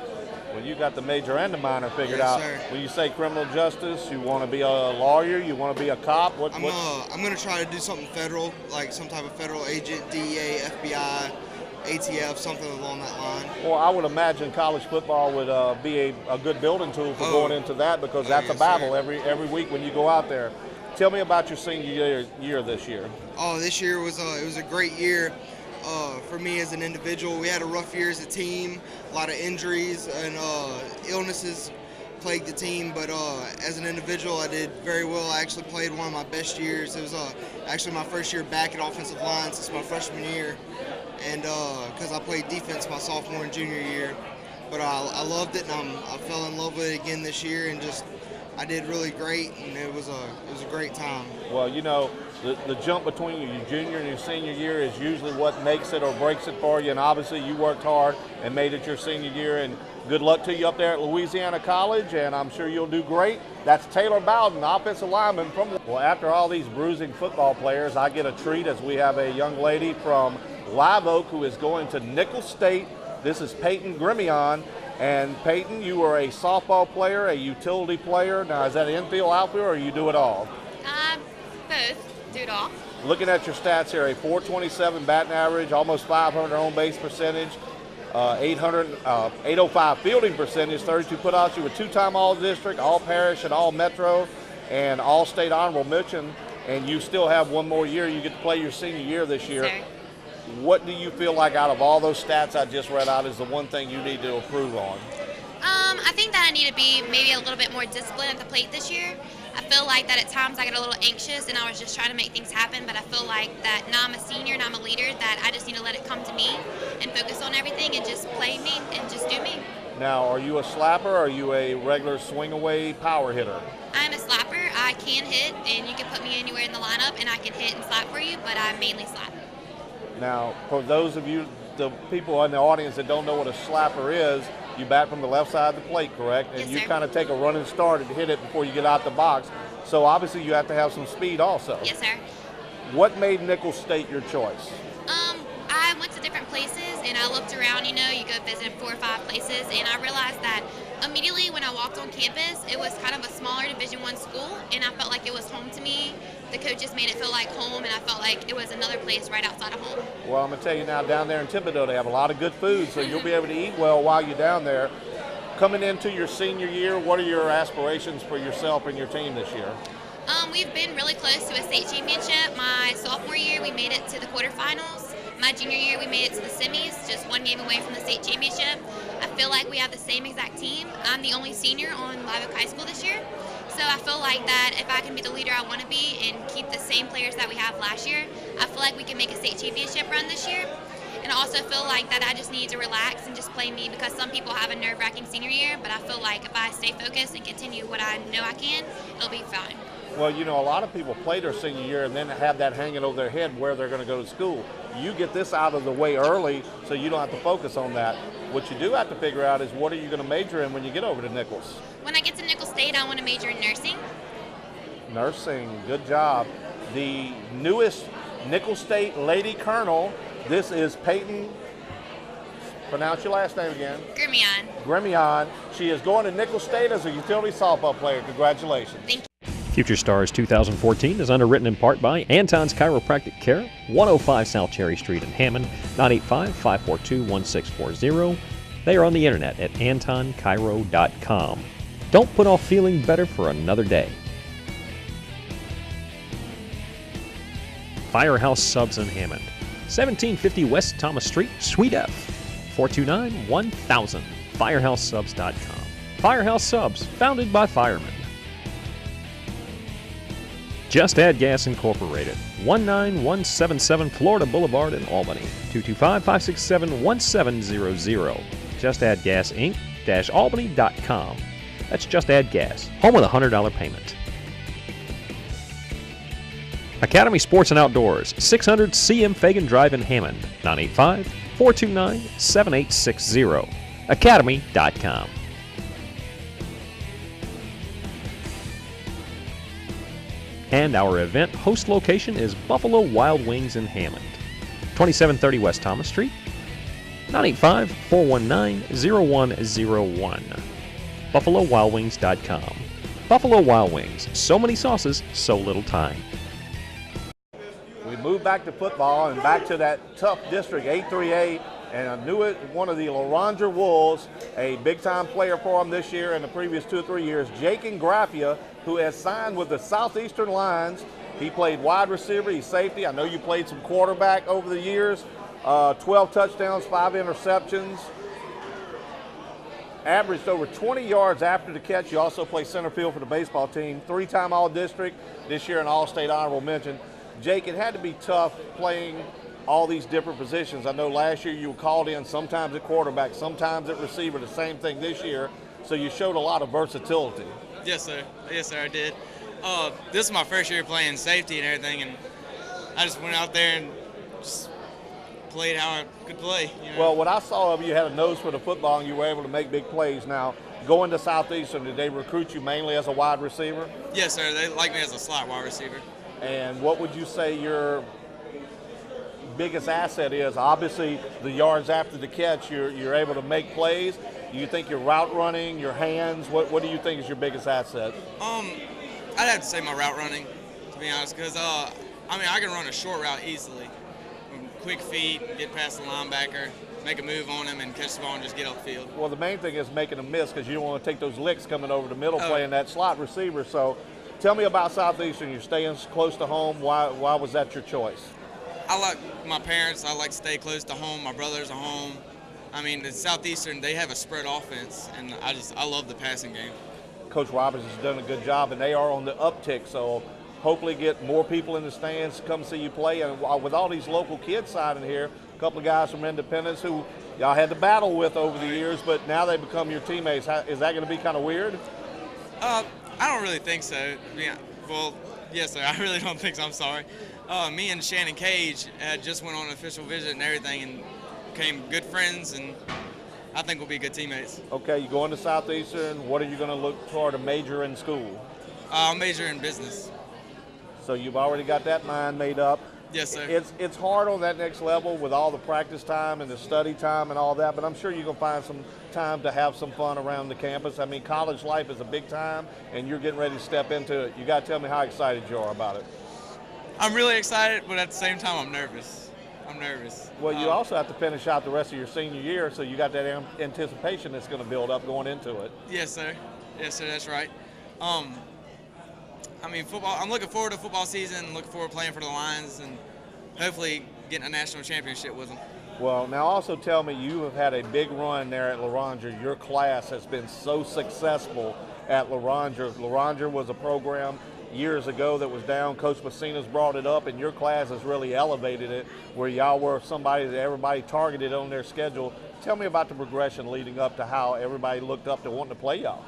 Well, you got the major and the minor figured yes, out. Sir. When you say criminal justice, you want to be a lawyer, you want to be a cop? I'm going to try to do something federal, like some type of federal agent, DEA, FBI, ATF, something along that line. Well, I would imagine college football would be a good building tool for going into that, because that's yes, a battle sir. every week when you go out there. Tell me about your senior year this year. Oh, this year was it was a great year. For me as an individual, we had a rough year as a team. A lot of injuries and illnesses plagued the team, but as an individual, I did very well. I actually played one of my best years. It was actually my first year back at offensive line since my freshman year, and because I played defense my sophomore and junior year. But I loved it, and I fell in love with it again this year, and I did really great, and it was a great time. Well, the jump between your junior and your senior year is usually what makes it or breaks it for you, and obviously you worked hard and made it your senior year, and good luck to you up there at Louisiana College, and I'm sure you'll do great. That's Taylor Bowden, offensive lineman from. Well, after all these bruising football players, I get a treat as we have a young lady from Live Oak who is going to Nicholls State. This is Peyton Grimion. And Peyton, you were a softball player, a utility player. Now, is that infield, outfield, or you do it all? Both. Do it all. Looking at your stats here, a 427 batting average, almost 500 on base percentage, 805 fielding percentage, 32 putouts. You were two-time All-District, All-Parish, and All-Metro, and All-State honorable mention. And you still have one more year. You get to play your senior year this year. Sorry. What do you feel like out of all those stats I just read out is the one thing you need to improve on? I think that I need to be maybe a little bit more disciplined at the plate this year. I feel like that at times I get a little anxious and I was just trying to make things happen, but I feel like that now I'm a senior and I'm a leader, that I just need to let it come to me and focus on everything and just play me and just do me. Now, are you a slapper or are you a regular swing-away power hitter? I'm a slapper. I can hit, and you can put me anywhere in the lineup and I can hit and slap for you, but I mainly slap. Now, for those of you, the people in the audience that don't know what a slapper is, you bat from the left side of the plate, correct? And yes, you sir. kind of take a running start and hit it before you get out the box. So obviously you have to have some speed also. Yes, sir. What made Nicholls State your choice? I went to different places and I looked around, you go visit 4 or 5 places, and I realized that immediately when I walked on campus, it was kind of a smaller Division I school, and I felt like it was home to me. The coaches made it feel like home, and I felt like it was another place right outside of home. Well, I'm going to tell you now, down there in Thibodaux, they have a lot of good food, so you'll be able to eat well while you're down there. Coming into your senior year, what are your aspirations for yourself and your team this year? We've been really close to a state championship. My sophomore year, we made it to the quarterfinals. My junior year, we made it to the semis, just 1 game away from the state championship. I feel like we have the same exact team. I'm the only senior on Live Oak High School this year. So I feel like that if I can be the leader I want to be and keep the same players that we have last year, I feel like we can make a state championship run this year. And I also feel like that I just need to relax and just play me, because some people have a nerve-wracking senior year, but I feel like if I stay focused and continue what I know I can, it'll be fine. Well, a lot of people play their senior year and then have that hanging over their head where they're going to go to school. You get this out of the way early so you don't have to focus on that. What you do have to figure out is what are you going to major in when you get over to Nicholls? When I get to Nicholls State, I want to major in nursing. Nursing, good job. The newest Nicholls State Lady Colonel, this is Peyton. Pronounce your last name again. Gremion. She is going to Nicholls State as a utility softball player. Congratulations. Thank you. Future Stars 2014 is underwritten in part by Anton's Chiropractic Care, 105 South Cherry Street in Hammond, 985-542-1640. They are on the internet at antonchiro.com. Don't put off feeling better for another day. Firehouse Subs in Hammond, 1750 West Thomas Street, Suite F, 429-1000, firehousesubs.com. Firehouse Subs, founded by firemen. Just Add Gas Incorporated, 19177 Florida Boulevard in Albany, 225-567-1700. Just Add Gas Inc-Albany.com. That's Just Add Gas, home with a $100 payment. Academy Sports and Outdoors, 600 CM Fagan Drive in Hammond, 985-429-7860. Academy.com. And our event host location is Buffalo Wild Wings in Hammond, 2730 West Thomas Street, 985-419-0101. BuffaloWildWings.com. Buffalo Wild Wings. So many sauces, so little time. We move back to football and back to that tough district, 838, and I knew it, one of the Loranger Wolves, a big-time player for them this year and the previous 2 or 3 years, Jake Ingraffia, who has signed with the Southeastern Lions. He played wide receiver, he's safety. I know you played some quarterback over the years. 12 touchdowns, 5 interceptions. Averaged over 20 yards after the catch. You also play center field for the baseball team. 3-time All-District, this year an All-State honorable mention. Jake, it had to be tough playing all these different positions. I know last year you were called in sometimes at quarterback, sometimes at receiver, the same thing this year. So you showed a lot of versatility. Yes, sir. Yes, sir, I did. This is my first year playing safety and everything, and I just went out there and just played how I could play. Well, what I saw of you had a nose for the football, and you were able to make big plays. Now, going to Southeastern, did they recruit you mainly as a wide receiver? Yes, sir. They like me as a slot wide receiver. And what would you say your biggest asset is? Obviously, the yards after the catch, you're able to make plays. Do you think your route running, your hands, what do you think is your biggest asset? I'd have to say my route running, to be honest, because I can run a short route easily. Quick feet, get past the linebacker, make a move on him, and catch the ball and just get off the field. Well, the main thing is making a miss, because you don't want to take those licks coming over the middle playing that slot receiver. So tell me about Southeastern. You're staying close to home. Why was that your choice? I like my parents. I like to stay close to home. My brothers are home. The Southeastern, they have a spread offense, and I love the passing game. Coach Roberts has done a good job, and they are on the uptick, so hopefully get more people in the stands to come see you play. And with all these local kids signing here, a couple of guys from Independence who y'all had to battle with over the years, but now they become your teammates. Is that going to be kind of weird? I don't really think so. Well, yes, sir. I really don't think so. I'm sorry. Me and Shannon Cage just went on an official visit and everything, and became good friends, and I think we'll be good teammates. Okay, you going to Southeastern. What are you going to look toward to major in school? I'll major in business. So you've already got that mind made up. Yes, sir. It's hard on that next level with all the practice time and the study time and all that, but I'm sure you can find some time to have some fun around the campus. I mean, college life is a big time, and you're getting ready to step into it. You got to tell me how excited you are about it. I'm really excited, but at the same time, I'm nervous. Well, you also have to finish out the rest of your senior year, so you got that anticipation that's going to build up going into it. Yes, sir. Yes, sir. That's right. I mean, football. I'm looking forward to football season. Looking forward to playing for the Lions and hopefully getting a national championship with them. Well, now also tell me, you have had a big run there at Laranger. Your class has been so successful at Laranger. Laranger was a program years ago that was down. Coach Messina's brought it up, and your class has really elevated it, where y'all were somebody that everybody targeted on their schedule. Tell me about the progression leading up to how everybody looked up to wanting to play y'all.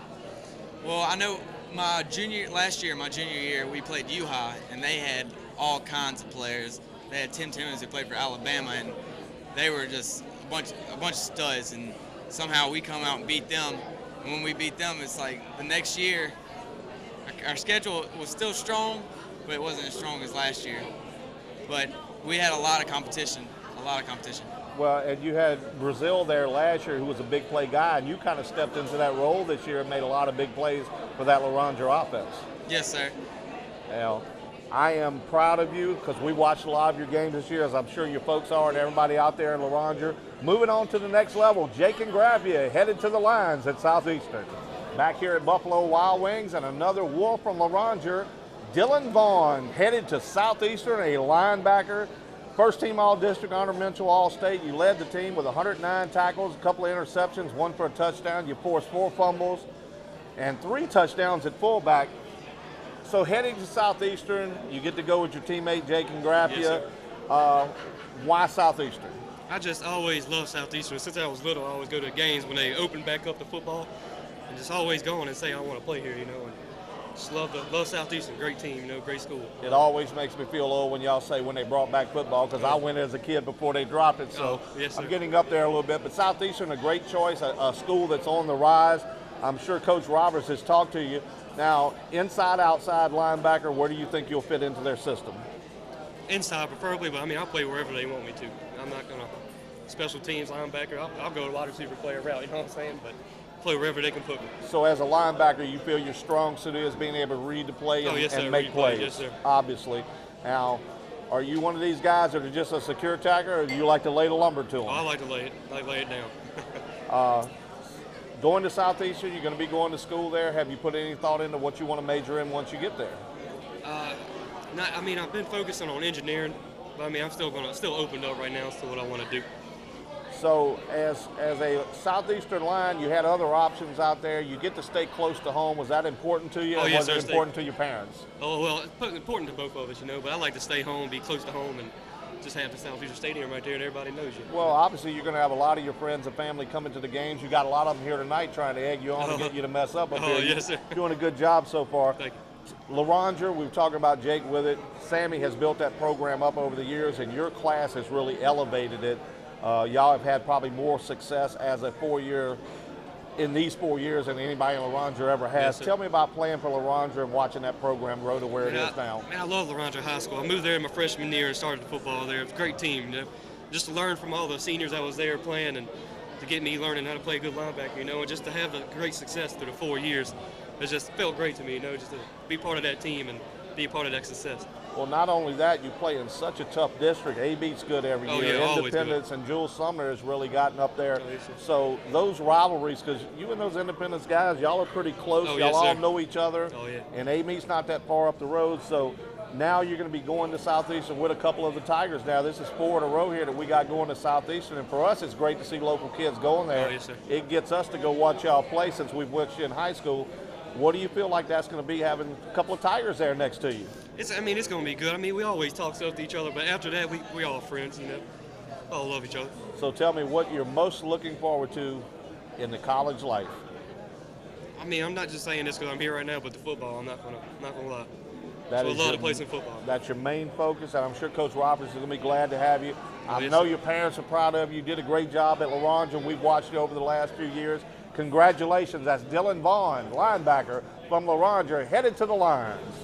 Well, I know my junior year, we played U-High, and they had all kinds of players. They had Tim Timmons who played for Alabama, and they were just a bunch of studs. And somehow we come out and beat them. And when we beat them, it's like the next year, our schedule was still strong, but it wasn't as strong as last year. But we had a lot of competition. Well, and you had Brazil there last year, who was a big play guy, and you kind of stepped into that role this year and made a lot of big plays for that Laranger offense. Yes, sir. Now, I am proud of you because we watched a lot of your games this year, as I'm sure your folks are, and everybody out there in Laranger. Moving on to the next level, Jake and Gravia headed to the Lions at Southeastern. Back here at Buffalo Wild Wings, and another Wolf from Laranger, Dylan Vaughn headed to Southeastern, a linebacker. First team All-District, Honor-Mental All-State. You led the team with 109 tackles, a couple of interceptions, one for a touchdown. You forced 4 fumbles and 3 touchdowns at fullback. So heading to Southeastern, you get to go with your teammate Jake and Grappia. Yes, why Southeastern? I just always loved Southeastern. Since I was little, I always go to games when they open back up to football, and just always going and say I want to play here, you know. And just love Southeastern, great team, you know, great school. It always makes me feel old when y'all say when they brought back football, because I went as a kid before they dropped it, so yes, I'm getting up there a little bit. But Southeastern, a great choice, a school that's on the rise. I'm sure Coach Roberts has talked to you. Now, inside, outside linebacker, where do you think you'll fit into their system? Inside, preferably, but I mean, I'll play wherever they want me to. I'm not going to special teams linebacker. I'll go wide receiver player route, you know what I'm saying? But play wherever they can put me. So as a linebacker, you feel your strong suit is being able to read the play and, yes, and make plays, yes, sir. Obviously. Now, are you one of these guys that are just a secure tacker, or do you like to lay the lumber to them? I like to lay it down. Going to Southeastern, you're going to be going to school there. Have you put any thought into what you want to major in once you get there? I mean, I've been focusing on engineering, but I mean, I'm still opened up right now as to what I want to do. So as a Southeastern line, you had other options out there. You get to stay close to home. Was that important to you? Oh, or yes, was sir. it important to your parents? Oh, well, it's important to both of us, you know, but I like to stay home, be close to home, and just have the Southeastern Stadium right there and everybody knows you. Well, obviously you're going to have a lot of your friends and family coming to the games. You got a lot of them here tonight trying to egg you on and get you to mess up here. Yes, sir. You're doing a good job so far. Thank you. Laranger, we've talked about Jake with it. Sammy has built that program up over the years, and your class has really elevated it. Y'all have had probably more success as a 4-year in these 4 years than anybody in Laranger ever has. Yes, tell me about playing for Laranger and watching that program grow to where it is now. Man, I love Laranger High School. I moved there in my freshman year and started football there. It's a great team, you know. Just to learn from all the seniors that was there playing and to get me learning how to play good linebacker, you know, and just to have the great success through the 4 years. It just felt great to me, you know, just to be part of that team and be a part of that success. Well, not only that, you play in such a tough district. A-Beat's good every year. Yeah, Independence and Jules Sumner has really gotten up there. Oh, yes, so those rivalries, because you and those Independence guys, y'all are pretty close. Oh, y'all yes, all sir. know each other. Oh, yeah. And A-Meat's not that far up the road. So now you're going to be going to Southeastern with a couple of the Tigers. Now, this is 4 in a row here that we got going to Southeastern. And for us, it's great to see local kids going there. Oh, yes, sir. It gets us to go watch y'all play since we've watched you in high school. What do you feel like that's going to be, having a couple of Tigers there next to you? It's going to be good. I mean, we always talk stuff to each other, but after that, we all friends, you know. All love each other. So tell me what you're most looking forward to in the college life. I mean, I'm not just saying this because I'm here right now, but the football, I'm not gonna lie. That so is I love to play some football. That's your main focus, and I'm sure Coach Roberts is going to be glad to have you. I know your parents are proud of you. You did a great job at Laranger, and we've watched you over the last few years. Congratulations. That's Dylan Vaughn, linebacker from Laranger, headed to the Lions.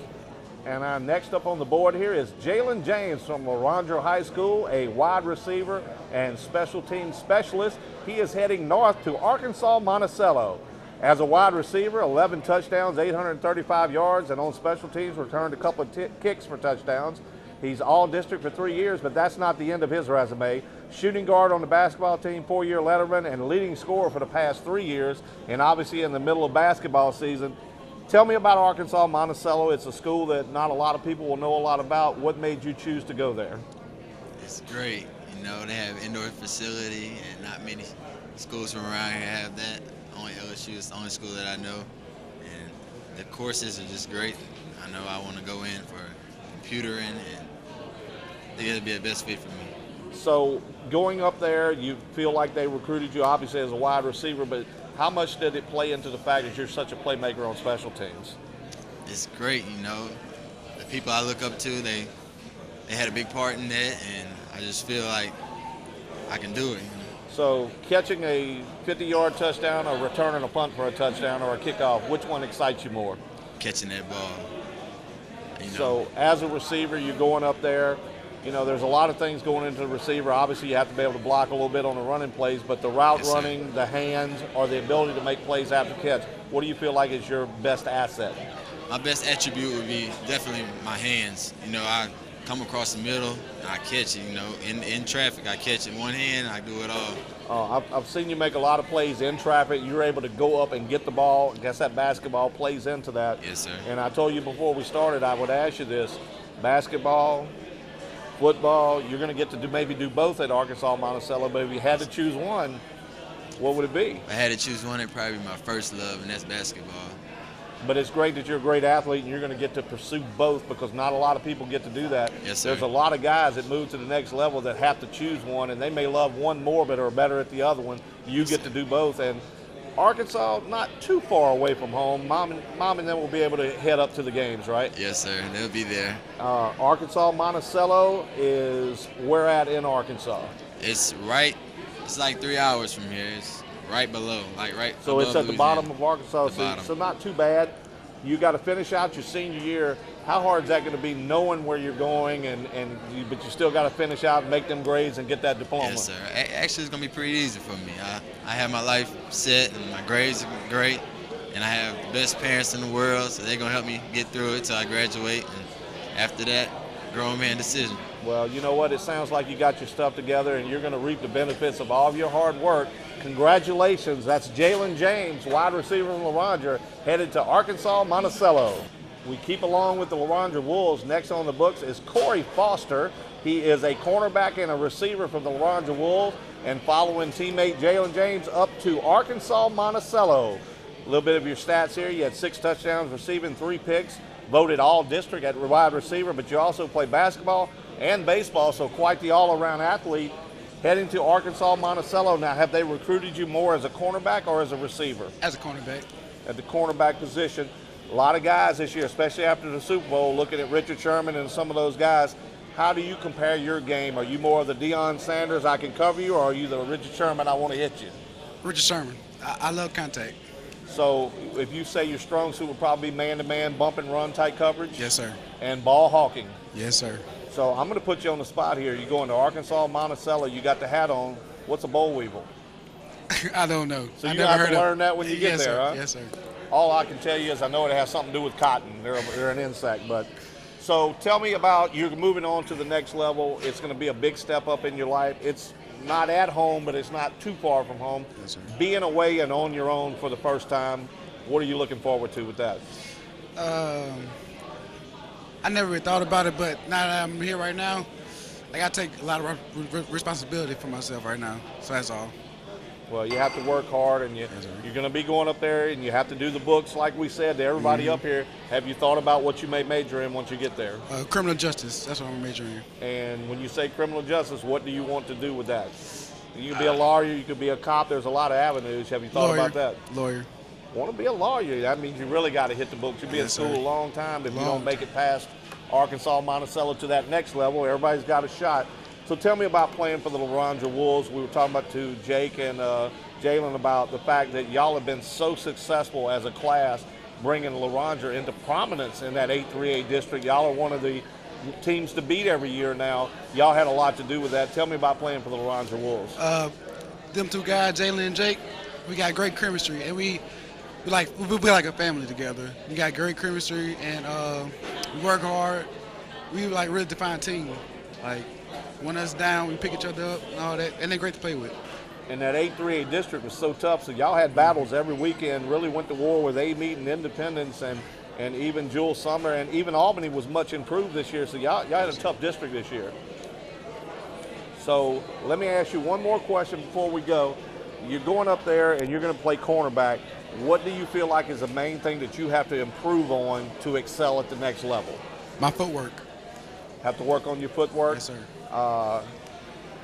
And our next up on the board here is Jalen James from Larondra High School, a wide receiver and special teams specialist. He is heading north to Arkansas Monticello. As a wide receiver, 11 touchdowns, 835 yards, and on special teams returned a couple of kicks for touchdowns. He's all district for 3 years, but that's not the end of his resume. Shooting guard on the basketball team, 4-year letterman, and leading scorer for the past 3 years, and obviously in the middle of basketball season. Tell me about Arkansas Monticello. It's a school that not a lot of people will know a lot about. What made you choose to go there? It's great. You know, they have indoor facility, and not many schools from around here have that. Only LSU is the only school that I know. And the courses are just great. I know I want to go in for computering, and I think it'll be the best fit for me. So going up there, you feel like they recruited you obviously as a wide receiver, but how much did it play into the fact that you're such a playmaker on special teams? It's great, you know. The people I look up to, they had a big part in that, and I just feel like I can do it. So catching a 50-yard touchdown or returning a punt for a touchdown or a kickoff, which one excites you more? Catching that ball. You know. So as a receiver, you're going up there. You know, there's a lot of things going into the receiver. Obviously, you have to be able to block a little bit on the running plays, but the route running, the hands, or the ability to make plays after catch, what do you feel like is your best asset? My best attribute would be definitely my hands. You know, I come across the middle, and I catch it. You know, in traffic, I catch it one hand, I do it all. I've seen you make a lot of plays in traffic. You're able to go up and get the ball. I guess that basketball plays into that. Yes, sir. And I told you before we started, I would ask you this. Basketball, football, you're going to get to maybe do both at Arkansas Monticello, but if you had to choose one, what would it be? If I had to choose one, it'd probably be my first love, and that's basketball. But it's great that you're a great athlete and you're going to get to pursue both, because not a lot of people get to do that. Yes, sir. There's a lot of guys that move to the next level that have to choose one, and they may love one more but are better at the other one. You get to do both. And Arkansas, not too far away from home. Mom and them will be able to head up to the games, right? Yes, sir. They'll be there. Arkansas Monticello is where at in Arkansas? It's right. It's like 3 hours from here. It's right below, like right. So it's at the bottom of Arkansas. bottom. So not too bad. You got to finish out your senior year. How hard is that going to be, knowing where you're going, but you still got to finish out and make them grades and get that diploma? Yes, sir. Actually, it's going to be pretty easy for me. I have my life set, and my grades are great, and I have the best parents in the world, so they're going to help me get through it till I graduate, and after that, grown man decision. Well, you know what? It sounds like you got your stuff together, and you're going to reap the benefits of all of your hard work. Congratulations. That's Jalen James, wide receiver from Larondra, headed to Arkansas Monticello. We keep along with the Larondra Wolves. Next on the books is Corey Foster. He is a cornerback and a receiver from the Larondra Wolves, and following teammate Jalen James up to Arkansas Monticello. A little bit of your stats here. You had 6 touchdowns receiving, 3 picks, voted all district at wide receiver, but you also play basketball and baseball, so quite the all-around athlete. Heading to Arkansas Monticello now, have they recruited you more as a cornerback or as a receiver? As a cornerback. At the cornerback position. A lot of guys this year, especially after the Super Bowl, looking at Richard Sherman and some of those guys. How do you compare your game? Are you more of the Deion Sanders, I can cover you, or are you the Richard Sherman, I want to hit you? Richard Sherman. I love contact. So if you say your strong suit would probably be man-to-man, bump and run type coverage? Yes, sir. And ball hawking? Yes, sir. So I'm going to put you on the spot here. You're going to Arkansas Monticello. You got the hat on. What's a boll weevil? I don't know. So you have to learn that when you get there, huh? Yes, sir. All I can tell you is I know it has something to do with cotton. They're an insect. But so tell me about, you're moving on to the next level. It's going to be a big step up in your life. It's not at home, but it's not too far from home. Yes, sir. Being away and on your own for the first time, what are you looking forward to with that? I never really thought about it, but now that I'm here right now, I got to take a lot of responsibility for myself right now. So that's all. Well, you have to work hard, and you're going to be going up there, and you have to do the books, like we said to everybody up here. Have you thought about what you may major in once you get there? Criminal justice. That's what I'm majoring in. And when you say criminal justice, what do you want to do with that? You can be a lawyer, you could be a cop. There's a lot of avenues. Have you thought about that? Lawyer. Want to be a lawyer? That means you really got to hit the books. You'll be in school a long time. If you don't make it past Arkansas Monticello to that next level, everybody's got a shot. So tell me about playing for the Larondra Wolves. We were talking about to Jake and Jalen about the fact that y'all have been so successful as a class. bringing LaRondre into prominence in that 8-3A district. Y'all are one of the teams to beat every year now. Y'all had a lot to do with that. Tell me about playing for the LaRondre Wolves. Them two guys, Jalen and Jake, we got great chemistry, and we like a family together. We got great chemistry, and we work hard. We like really defined team. Like when us down, we pick each other up and all that, and they're great to play with. And that 8-3A district was so tough, so y'all had battles every weekend, really went to war with A-Meet and Independence and even Jewel Summer, and even Albany was much improved this year, so y'all had a tough district this year. So let me ask you one more question before we go. You're going up there and you're going to play cornerback. What do you feel like is the main thing that you have to improve on to excel at the next level? My footwork. Have to work on your footwork? Yes, sir.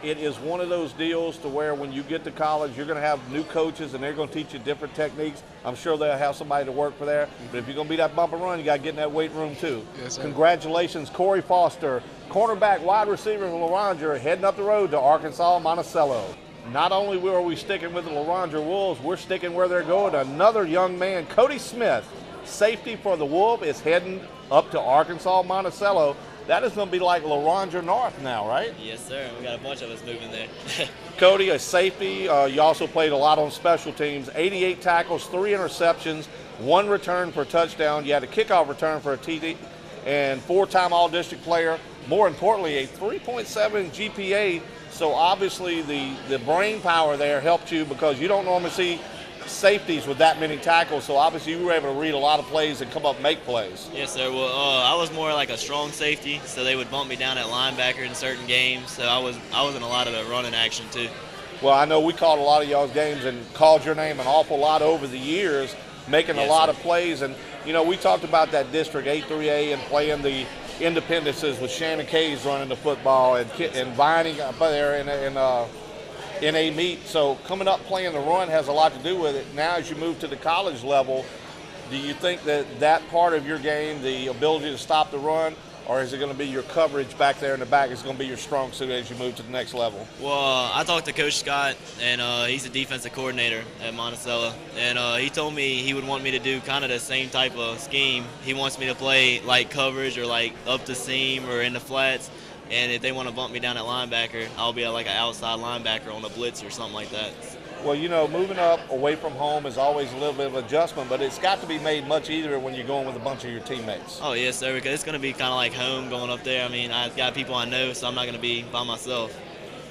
It is one of those deals to where when you get to college, you're going to have new coaches and they're going to teach you different techniques. I'm sure they'll have somebody to work for there. But if you're going to be that bump and run, you got to get in that weight room too. Yes, sir. Congratulations, Corey Foster, cornerback, wide receiver from LaRondre, heading up the road to Arkansas, Monticello. Not only are we sticking with the LaRondre Wolves, we're sticking where they're going. Another young man, Cody Smith, safety for the Wolf, is heading up to Arkansas, Monticello. That is going to be like LaRondre North now, right? Yes, sir. We got a bunch of us moving there. Cody, a safety. You also played a lot on special teams. 88 tackles, 3 interceptions, 1 return for a touchdown. You had a kickoff return for a TD, and 4-time All-District player. More importantly, a 3.7 GPA. So obviously the brain power there helped you because you don't normally see safeties with that many tackles, so obviously you were able to read a lot of plays and come up and make plays. Yes, sir. Well, I was more like a strong safety, so they would bump me down at linebacker in certain games. So I was in a lot of the running action too. Well, I know we called a lot of y'all's games and called your name an awful lot over the years, making a lot of plays. And you know, we talked about that District 8-3A and playing the Independences with Shannon Kays running the football and Vining up there in a meet. So coming up playing the run has a lot to do with it. Now as you move to the college level, do you think that part of your game, the ability to stop the run, or is it going to be your coverage back there in the back is going to be your strong suit as you move to the next level? Well, I talked to Coach Scott, and he's a defensive coordinator at Monticello, and he told me he would want me to do kind of the same type of scheme. He wants me to play like coverage or like up the seam or in the flats. And if they want to bump me down at linebacker, I'll be like an outside linebacker on a blitz or something like that. Well, you know, moving up away from home is always a little bit of adjustment, but it's got to be made much easier when you're going with a bunch of your teammates. Oh, yes, sir, because it's going to be kind of like home going up there. I mean, I've got people I know, so I'm not going to be by myself.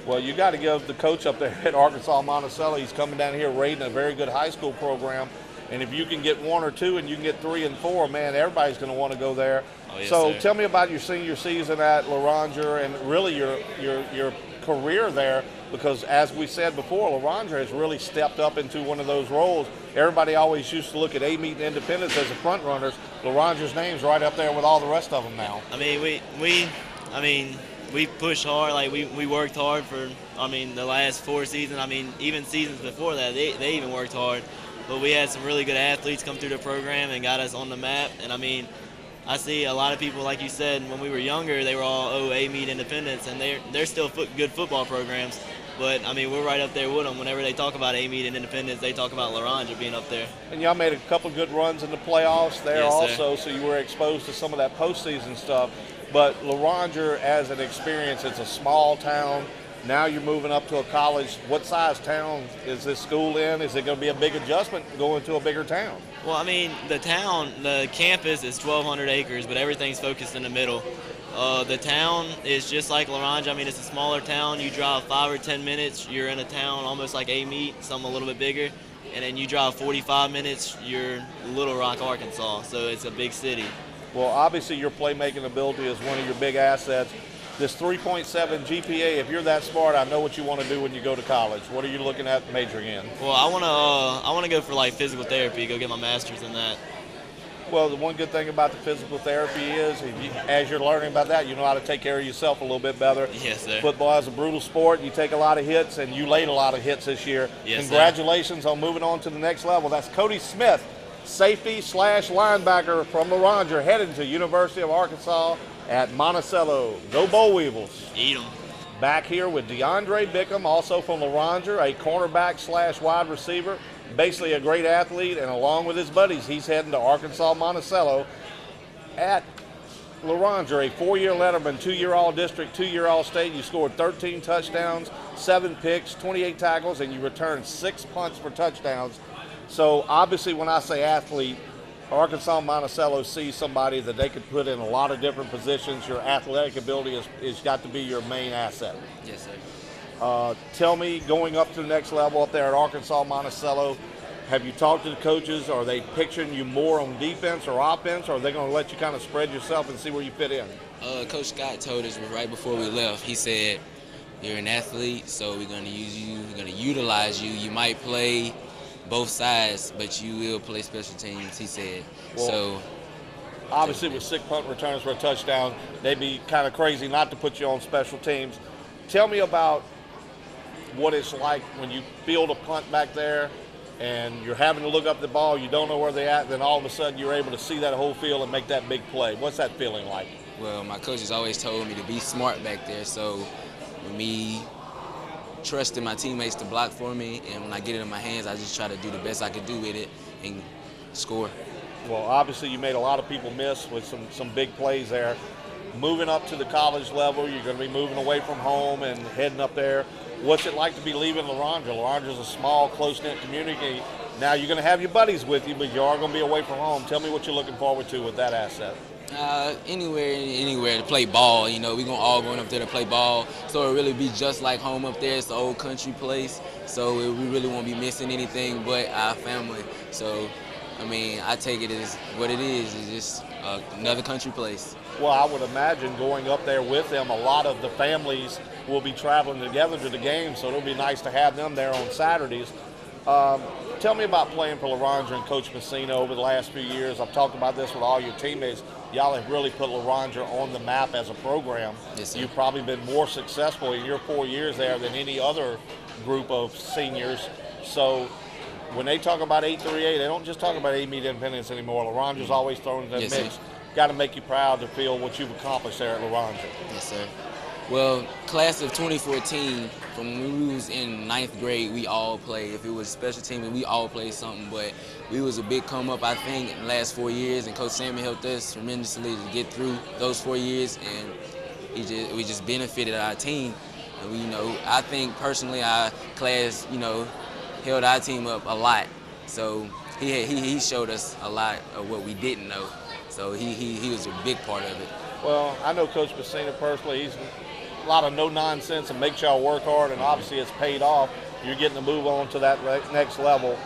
Well, you got to give the coach up there at Arkansas Monticello, he's coming down here rating a very good high school program. And if you can get 1 or 2 and you can get 3 and 4, man, everybody's going to want to go there. Oh, yes, so sir. Tell me about your senior season at LaRondre and really your career there, because as we said before, LaRondre has really stepped up into one of those roles. Everybody always used to look at A-Meet and Independence as the front runners. LaRondre's name's right up there with all the rest of them now. I mean, we pushed hard. Like we worked hard for, the last 4 seasons. I mean, even seasons before that, they even worked hard. But we had some really good athletes come through the program and got us on the map. And I see a lot of people, like you said, when we were younger, they were all A-Meet Independence, and they're still good football programs. But we're right up there with them. Whenever they talk about A-Meet and Independence, they talk about LaRondre being up there. And y'all made a couple good runs in the playoffs there also, sir. So you were exposed to some of that postseason stuff. But LaRondre, as an experience, it's a small town. Now you're moving up to a college. What size town is this school in? Is it going to be a big adjustment going to a bigger town? Well, the campus is 1,200 acres, but everything's focused in the middle. The town is just like LaRondre. It's a smaller town. You drive 5 or 10 minutes, you're in a town almost like A-Meet, something a little bit bigger. And then you drive 45 minutes, you're Little Rock, Arkansas. So it's a big city. Well, obviously your playmaking ability is one of your big assets. This 3.7 GPA, if you're that smart, I know what you want to do when you go to college. What are you looking at majoring in? Well, I want to go for like physical therapy, go get my master's in that. Well, the one good thing about the physical therapy is, as you're learning about that, you know how to take care of yourself a little bit better. Yes, sir. Football is a brutal sport. You take a lot of hits, and you laid a lot of hits this year. Yes, Congratulations on moving on to the next level. That's Cody Smith, safety/linebacker from LaRondre, headed to University of Arkansas at Monticello. Go Boll Weevils. Eat 'em. Back here with DeAndre Bickham, also from LaRondre, a cornerback/wide receiver. basically a great athlete, and along with his buddies, he's heading to Arkansas Monticello at LaRondre, a 4-year letterman, 2-year all-district, 2-year all-state. You scored 13 touchdowns, 7 picks, 28 tackles, and you returned 6 punts for touchdowns. So obviously when I say athlete, Arkansas Monticello sees somebody that they could put in a lot of different positions. Your athletic ability is got to be your main asset. Yes, sir. Tell me, going up to the next level up there at Arkansas Monticello, have you talked to the coaches? Are they picturing you more on defense or offense, or are they going to let you kind of spread yourself and see where you fit in? Coach Scott told us right before we left, he said, you're an athlete, so we're going to use you, we're going to utilize you. You might play both sides, but you will play special teams, he said. Well, so obviously with 6 punt returns for a touchdown, they'd be kind of crazy not to put you on special teams. Tell me about what it's like when you field a punt back there and you're having to look up the ball, you don't know where they're at, then all of a sudden you're able to see that whole field and make that big play. What's that feeling like? Well, my coaches always told me to be smart back there, so with me trusting my teammates to block for me, and when I get it in my hands, I just try to do the best I can do with it and score. Well, obviously you made a lot of people miss with some big plays there. Moving up to the college level, you're going to be moving away from home and heading up there. What's it like to be leaving LaRondre? LaRondre's a small, close-knit community. Now you're going to have your buddies with you, but you are going to be away from home. Tell me what you're looking forward to with that asset. Anywhere to play ball. You know, we're all going up there to play ball. So it'll really be just like home up there. It's an old country place. So we really won't be missing anything but our family. So, I mean, I take it as what it is. It's just another country place. Well, I would imagine going up there with them, a lot of the families will be traveling together to the game, so it'll be nice to have them there on Saturdays. Tell me about playing for LaRondre and Coach Messina over the last few years. I've talked about this with all your teammates. Y'all have really put LaRondre on the map as a program. Yes, sir. You've probably been more successful in your 4 years there than any other group of seniors. So when they talk about 838, they don't just talk about A-Meet Independence anymore. LaRondre's always thrown in that Yes, mix. sir. Got to make you proud to feel what you've accomplished there at LaRondre. Yes, sir. Well, class of 2014, from when we was in 9th grade, we all played. If it was special team, we all played something, but we was a big come up, I think, in the last 4 years, and Coach Sammy helped us tremendously to get through those 4 years, and we just benefited our team. And we, I think personally our class, held our team up a lot. So he showed us a lot of what we didn't know. So he was a big part of it. Well, I know Coach Messina personally. He's a lot of no-nonsense and makes y'all work hard, and obviously it's paid off. You're getting to move on to that next level.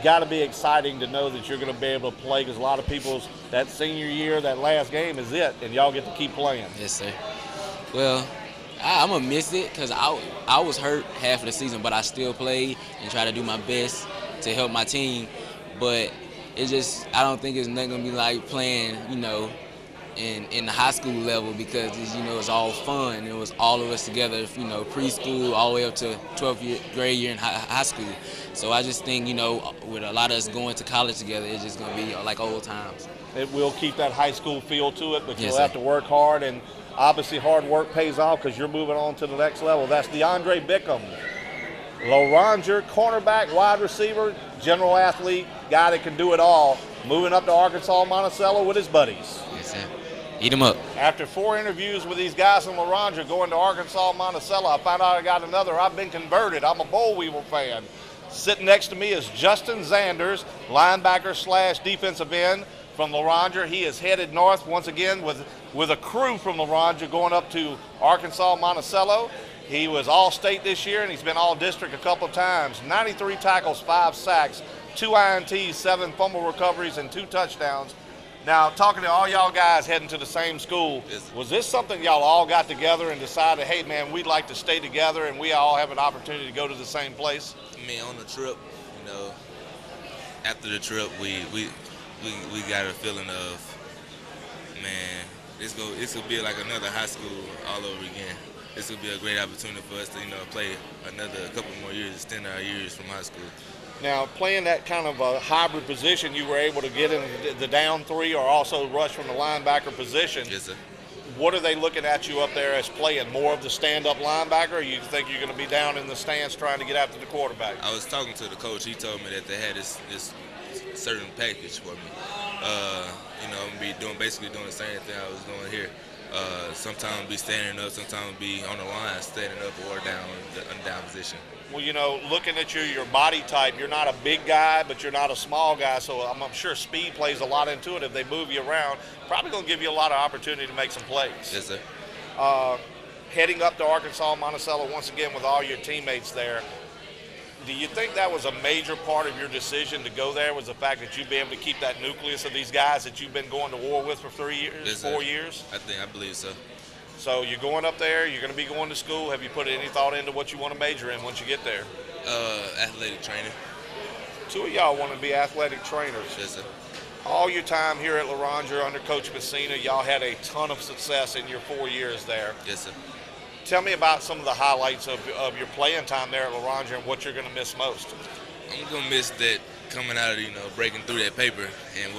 Got to be exciting to know that you're going to be able to play, because a lot of people's that senior year, that last game is it, and y'all get to keep playing. Yes, sir. Well, I'm going to miss it because I was hurt half of the season, but I still played and tried to do my best to help my team. But I don't think it's nothing going to be like playing, in the high school level, because it's all fun. It was all of us together, preschool all the way up to 12th grade year in high school. So I just think, with a lot of us going to college together, it's just going to be like old times. It will keep that high school feel to it, but Yes, you'll sir. have to work hard, and obviously hard work pays off because you're moving on to the next level. That's DeAndre Bickham, LaRondre, cornerback, wide receiver, general athlete, guy that can do it all, moving up to Arkansas Monticello with his buddies. Yes, sir. Eat them up. After 4 interviews with these guys from LaRondre going to Arkansas Monticello, I found out I got another. I've been converted. I'm a Boll Weevil fan. Sitting next to me is Justin Zanders, linebacker / defensive end from LaRondre. He is headed north once again with a crew from LaRondre going up to Arkansas Monticello. He was All-State this year, and he's been All-District a couple of times. 93 tackles, 5 sacks, 2 INTs, 7 fumble recoveries, and 2 touchdowns. Now, talking to all y'all guys heading to the same school, was this something y'all all got together and decided, hey, man, we'd like to stay together and we all have an opportunity to go to the same place? I mean, on the trip, after the trip, we got a feeling of, man, this will be like another high school all over again. This will be a great opportunity for us to, play another couple more years, extend our years from high school. Now, playing that kind of a hybrid position, you were able to get in the down 3 or also rush from the linebacker position. Yes, sir. what are they looking at you up there as playing? More of the stand-up linebacker, or you think you're going to be down in the stands trying to get after the quarterback? I was talking to the coach. He told me that they had this certain package for me. I'm gonna be basically doing the same thing I was doing here. Sometimes be standing up, sometimes be on the line, standing up or down in the down position. Well, looking at your body type, you're not a big guy, but you're not a small guy, so I'm sure speed plays a lot into it. If they move you around, probably going to give you a lot of opportunity to make some plays. Yes, sir. Heading up to Arkansas, Monticello, once again with all your teammates there, do you think that was a major part of your decision to go there, was the fact that you'd be able to keep that nucleus of these guys that you've been going to war with for 3 years, Yes, 4 years? I believe so. So you're going up there, you're going to be going to school. Have you put any thought into what you want to major in once you get there? Athletic training. Two of y'all want to be athletic trainers. Yes, sir. All your time here at LaRondre under Coach Messina, y'all had a ton of success in your 4 years there. Yes, sir. Tell me about some of the highlights of your playing time there at LaRondre and what you're going to miss most. I'm going to miss that coming out of, breaking through that paper. And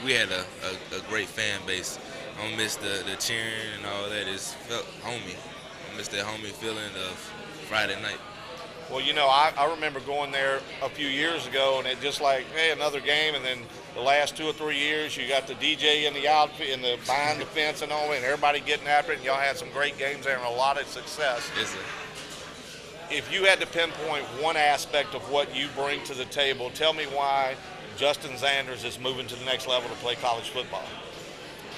we had a great fan base. I don't miss the cheering and all that. It's felt homey. I miss that homey feeling of Friday night. Well, I remember going there a few years ago, and it just like, hey, another game, and then the last 2 or 3 years, you got the DJ in the behind the fence and all, and everybody getting after it, and y'all had some great games there and a lot of success. Yes, sir. If you had to pinpoint one aspect of what you bring to the table, tell me why Justin Zanders is moving to the next level to play college football.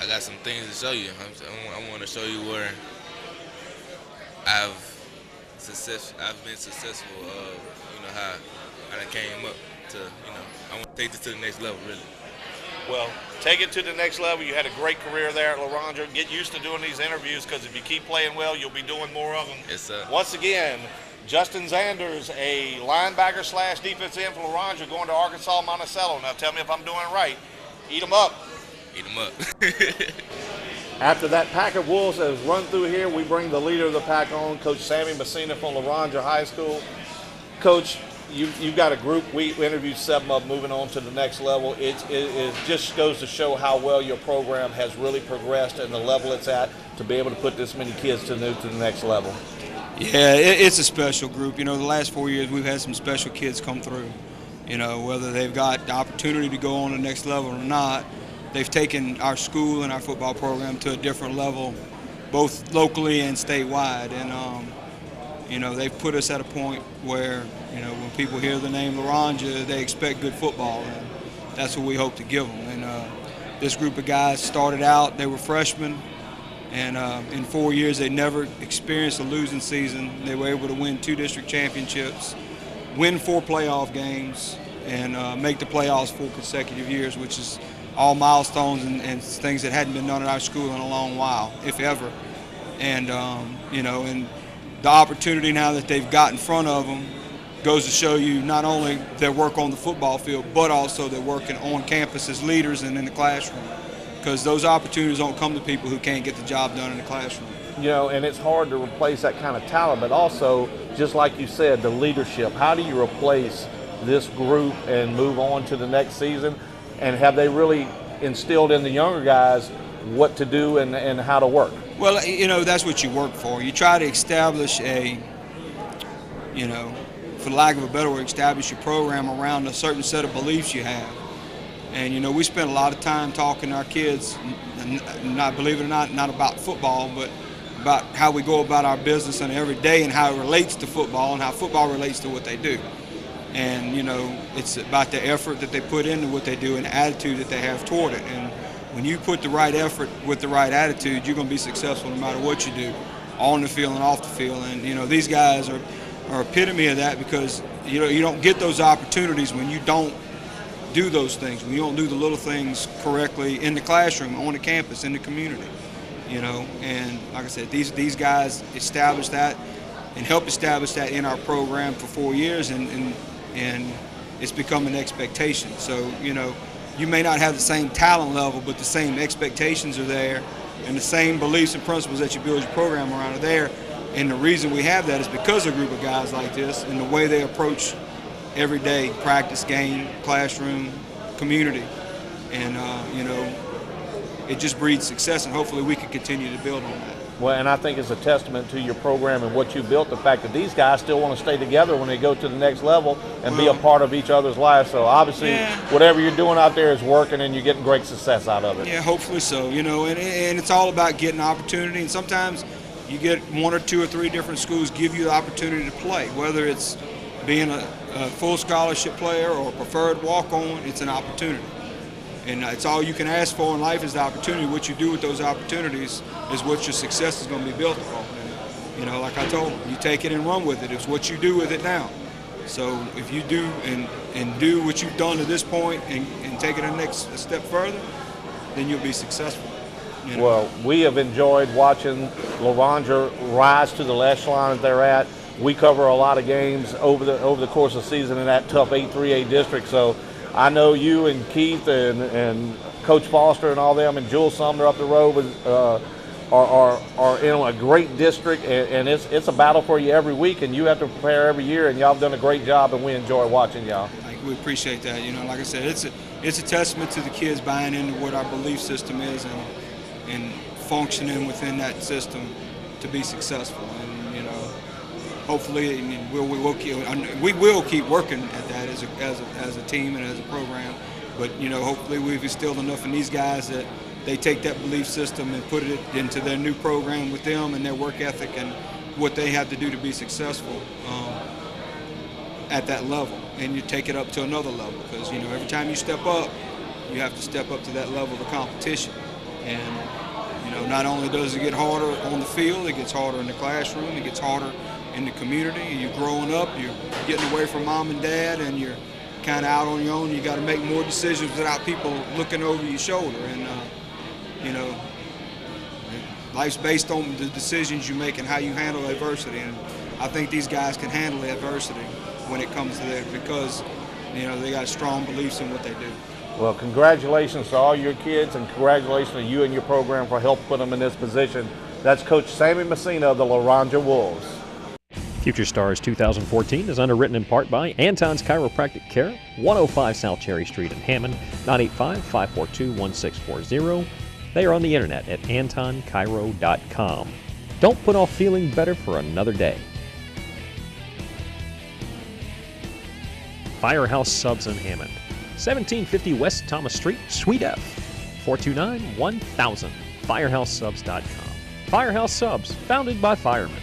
I got some things to show you. I want to show you where I've been successful. How I came up to. I want to take this to the next level, really. Well, take it to the next level. You had a great career there at LaRondre. Get used to doing these interviews, because if you keep playing well, you'll be doing more of them. Yes, sir. Once again, Justin Zanders, a linebacker / defensive end for LaRondre, going to Arkansas Monticello. Now tell me if I'm doing it right. Eat them up. Eat them up. After that pack of wolves that has run through here, we bring the leader of the pack on, Coach Sammy Messina from LaRondre High School. Coach, you've got a group. We interviewed 7 of them moving on to the next level. It just goes to show how well your program has really progressed and the level it's at to be able to put this many kids to the next level. Yeah, it's a special group. The last 4 years we've had some special kids come through. Whether they've got the opportunity to go on the next level or not, they've taken our school and our football program to a different level, both locally and statewide. And, they've put us at a point where, when people hear the name LaRondre, they expect good football. And that's what we hope to give them. And this group of guys started out, they were freshmen. And in 4 years, they never experienced a losing season. They were able to win 2 district championships, win 4 playoff games, and make the playoffs 4 consecutive years, which is all milestones and things that hadn't been done at our school in a long while, if ever. And, and the opportunity now that they've got in front of them goes to show you not only their work on the football field, but also their working on campus as leaders and in the classroom. Because those opportunities don't come to people who can't get the job done in the classroom. And it's hard to replace that kind of talent, but also, just like you said, the leadership. How do you replace this group and move on to the next season? And have they really instilled in the younger guys what to do and how to work? Well, that's what you work for. You try to establish for lack of a better word, establish your program around a certain set of beliefs you have. And, we spend a lot of time talking to our kids, not, believe it or not about football, but about how we go about our business on every day and how it relates to football and how football relates to what they do. And, it's about the effort that they put into what they do and the attitude that they have toward it. And when you put the right effort with the right attitude, you're going to be successful no matter what you do, on the field and off the field. And, these guys are epitome of that, because, you don't get those opportunities when you don't do those things, when you don't do the little things correctly in the classroom, on the campus, in the community. And like I said, these guys established that and helped establish that in our program for 4 years, and it's become an expectation. So, you may not have the same talent level, but the same expectations are there, and the same beliefs and principles that you build your program around are there. And the reason we have that is because of a group of guys like this and the way they approach every day, practice, game, classroom, community. And, it just breeds success, and hopefully we can continue to build on that. Well, and I think it's a testament to your program and what you built, the fact that these guys still want to stay together when they go to the next level and be a part of each other's lives. So obviously, whatever you're doing out there is working and you're getting great success out of it. Yeah, hopefully so. You know, and it's all about getting opportunity. And sometimes you get 1 or 2 or 3 different schools give you the opportunity to play, whether it's being a full scholarship player or preferred walk-on. It's an opportunity. And it's all you can ask for in life is the opportunity. What you do with those opportunities is what your success is going to be built upon. And, you know, like I told them, you take it and run with it. It's what you do with it now. So if you do and do what you've done to this point and take it a step further, then you'll be successful. You know? Well, we have enjoyed watching Loranger rise to the echelon that they're at. We cover a lot of games over the course of the season in that tough 8-3A district. So I know you and Keith and Coach Foster and all them and Jules Sumner up the road are in a great district, and it's a battle for you every week, and you have to prepare every year, and y'all have done a great job, and we enjoy watching y'all. We appreciate that. You know, like I said, it's a testament to the kids buying into what our belief system is and functioning within that system to be successful. And you know, hopefully, we will keep working at that as a team and as a program. But you know, hopefully, we've instilled enough in these guys that they take that belief system and put it into their new program with them and their work ethic and what they have to do to be successful at that level. And you take it up to another level, because you know, every time you step up, you have to step up to that level of competition. And you know, not only does it get harder on the field, it gets harder in the classroom, it gets harder in the community. You're growing up, you're getting away from mom and dad, and you're kind of out on your own. You got to make more decisions without people looking over your shoulder. And you know, life's based on the decisions you make and how you handle adversity. And I think these guys can handle adversity when it comes to that, because you know, they got strong beliefs in what they do. Well, congratulations to all your kids, and congratulations to you and your program for helping put them in this position. That's Coach Sammy Messina of the Loranger Wolves. Future Stars 2014 is underwritten in part by Anton's Chiropractic Care, 105 South Cherry Street in Hammond, 985-542-1640. They are on the internet at antonchiro.com. Don't put off feeling better for another day. Firehouse Subs in Hammond, 1750 West Thomas Street, Suite F, 429-1000, firehousesubs.com. Firehouse Subs, founded by firemen.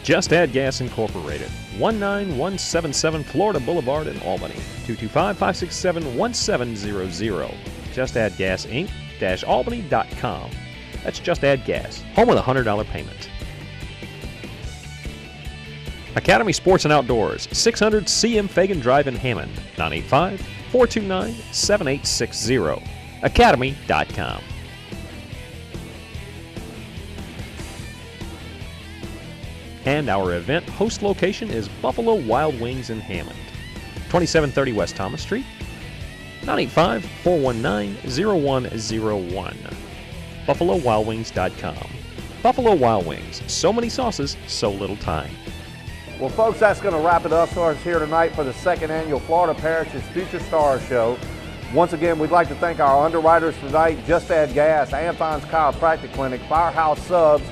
Just Add Gas Incorporated, 19177 Florida Boulevard in Albany, 225-567-1700. Just Add Gas Inc-Albany.com. That's Just Add Gas, home with a $100 payment. Academy Sports and Outdoors, 600 CM Fagan Drive in Hammond, 985-429-7860. Academy.com. And our event host location is Buffalo Wild Wings in Hammond, 2730 West Thomas Street, 985-419-0101. BuffaloWildWings.com. Buffalo Wild Wings, so many sauces, so little time. Well, folks, that's going to wrap it up for us here tonight for the second annual Florida Parishes Future Stars Show. Once again, we'd like to thank our underwriters tonight, Just Add Gas, Anton's Chiropractic Clinic, Firehouse Subs,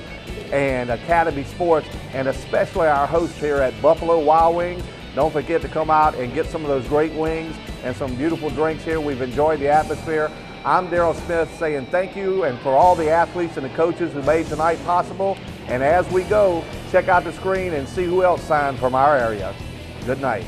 and Academy Sports, and especially our hosts here at Buffalo Wild Wings. Don't forget to come out and get some of those great wings and some beautiful drinks here. We've enjoyed the atmosphere. I'm Daryl Smith saying thank you, and for all the athletes and the coaches who made tonight possible. And as we go, check out the screen and see who else signed from our area. Good night.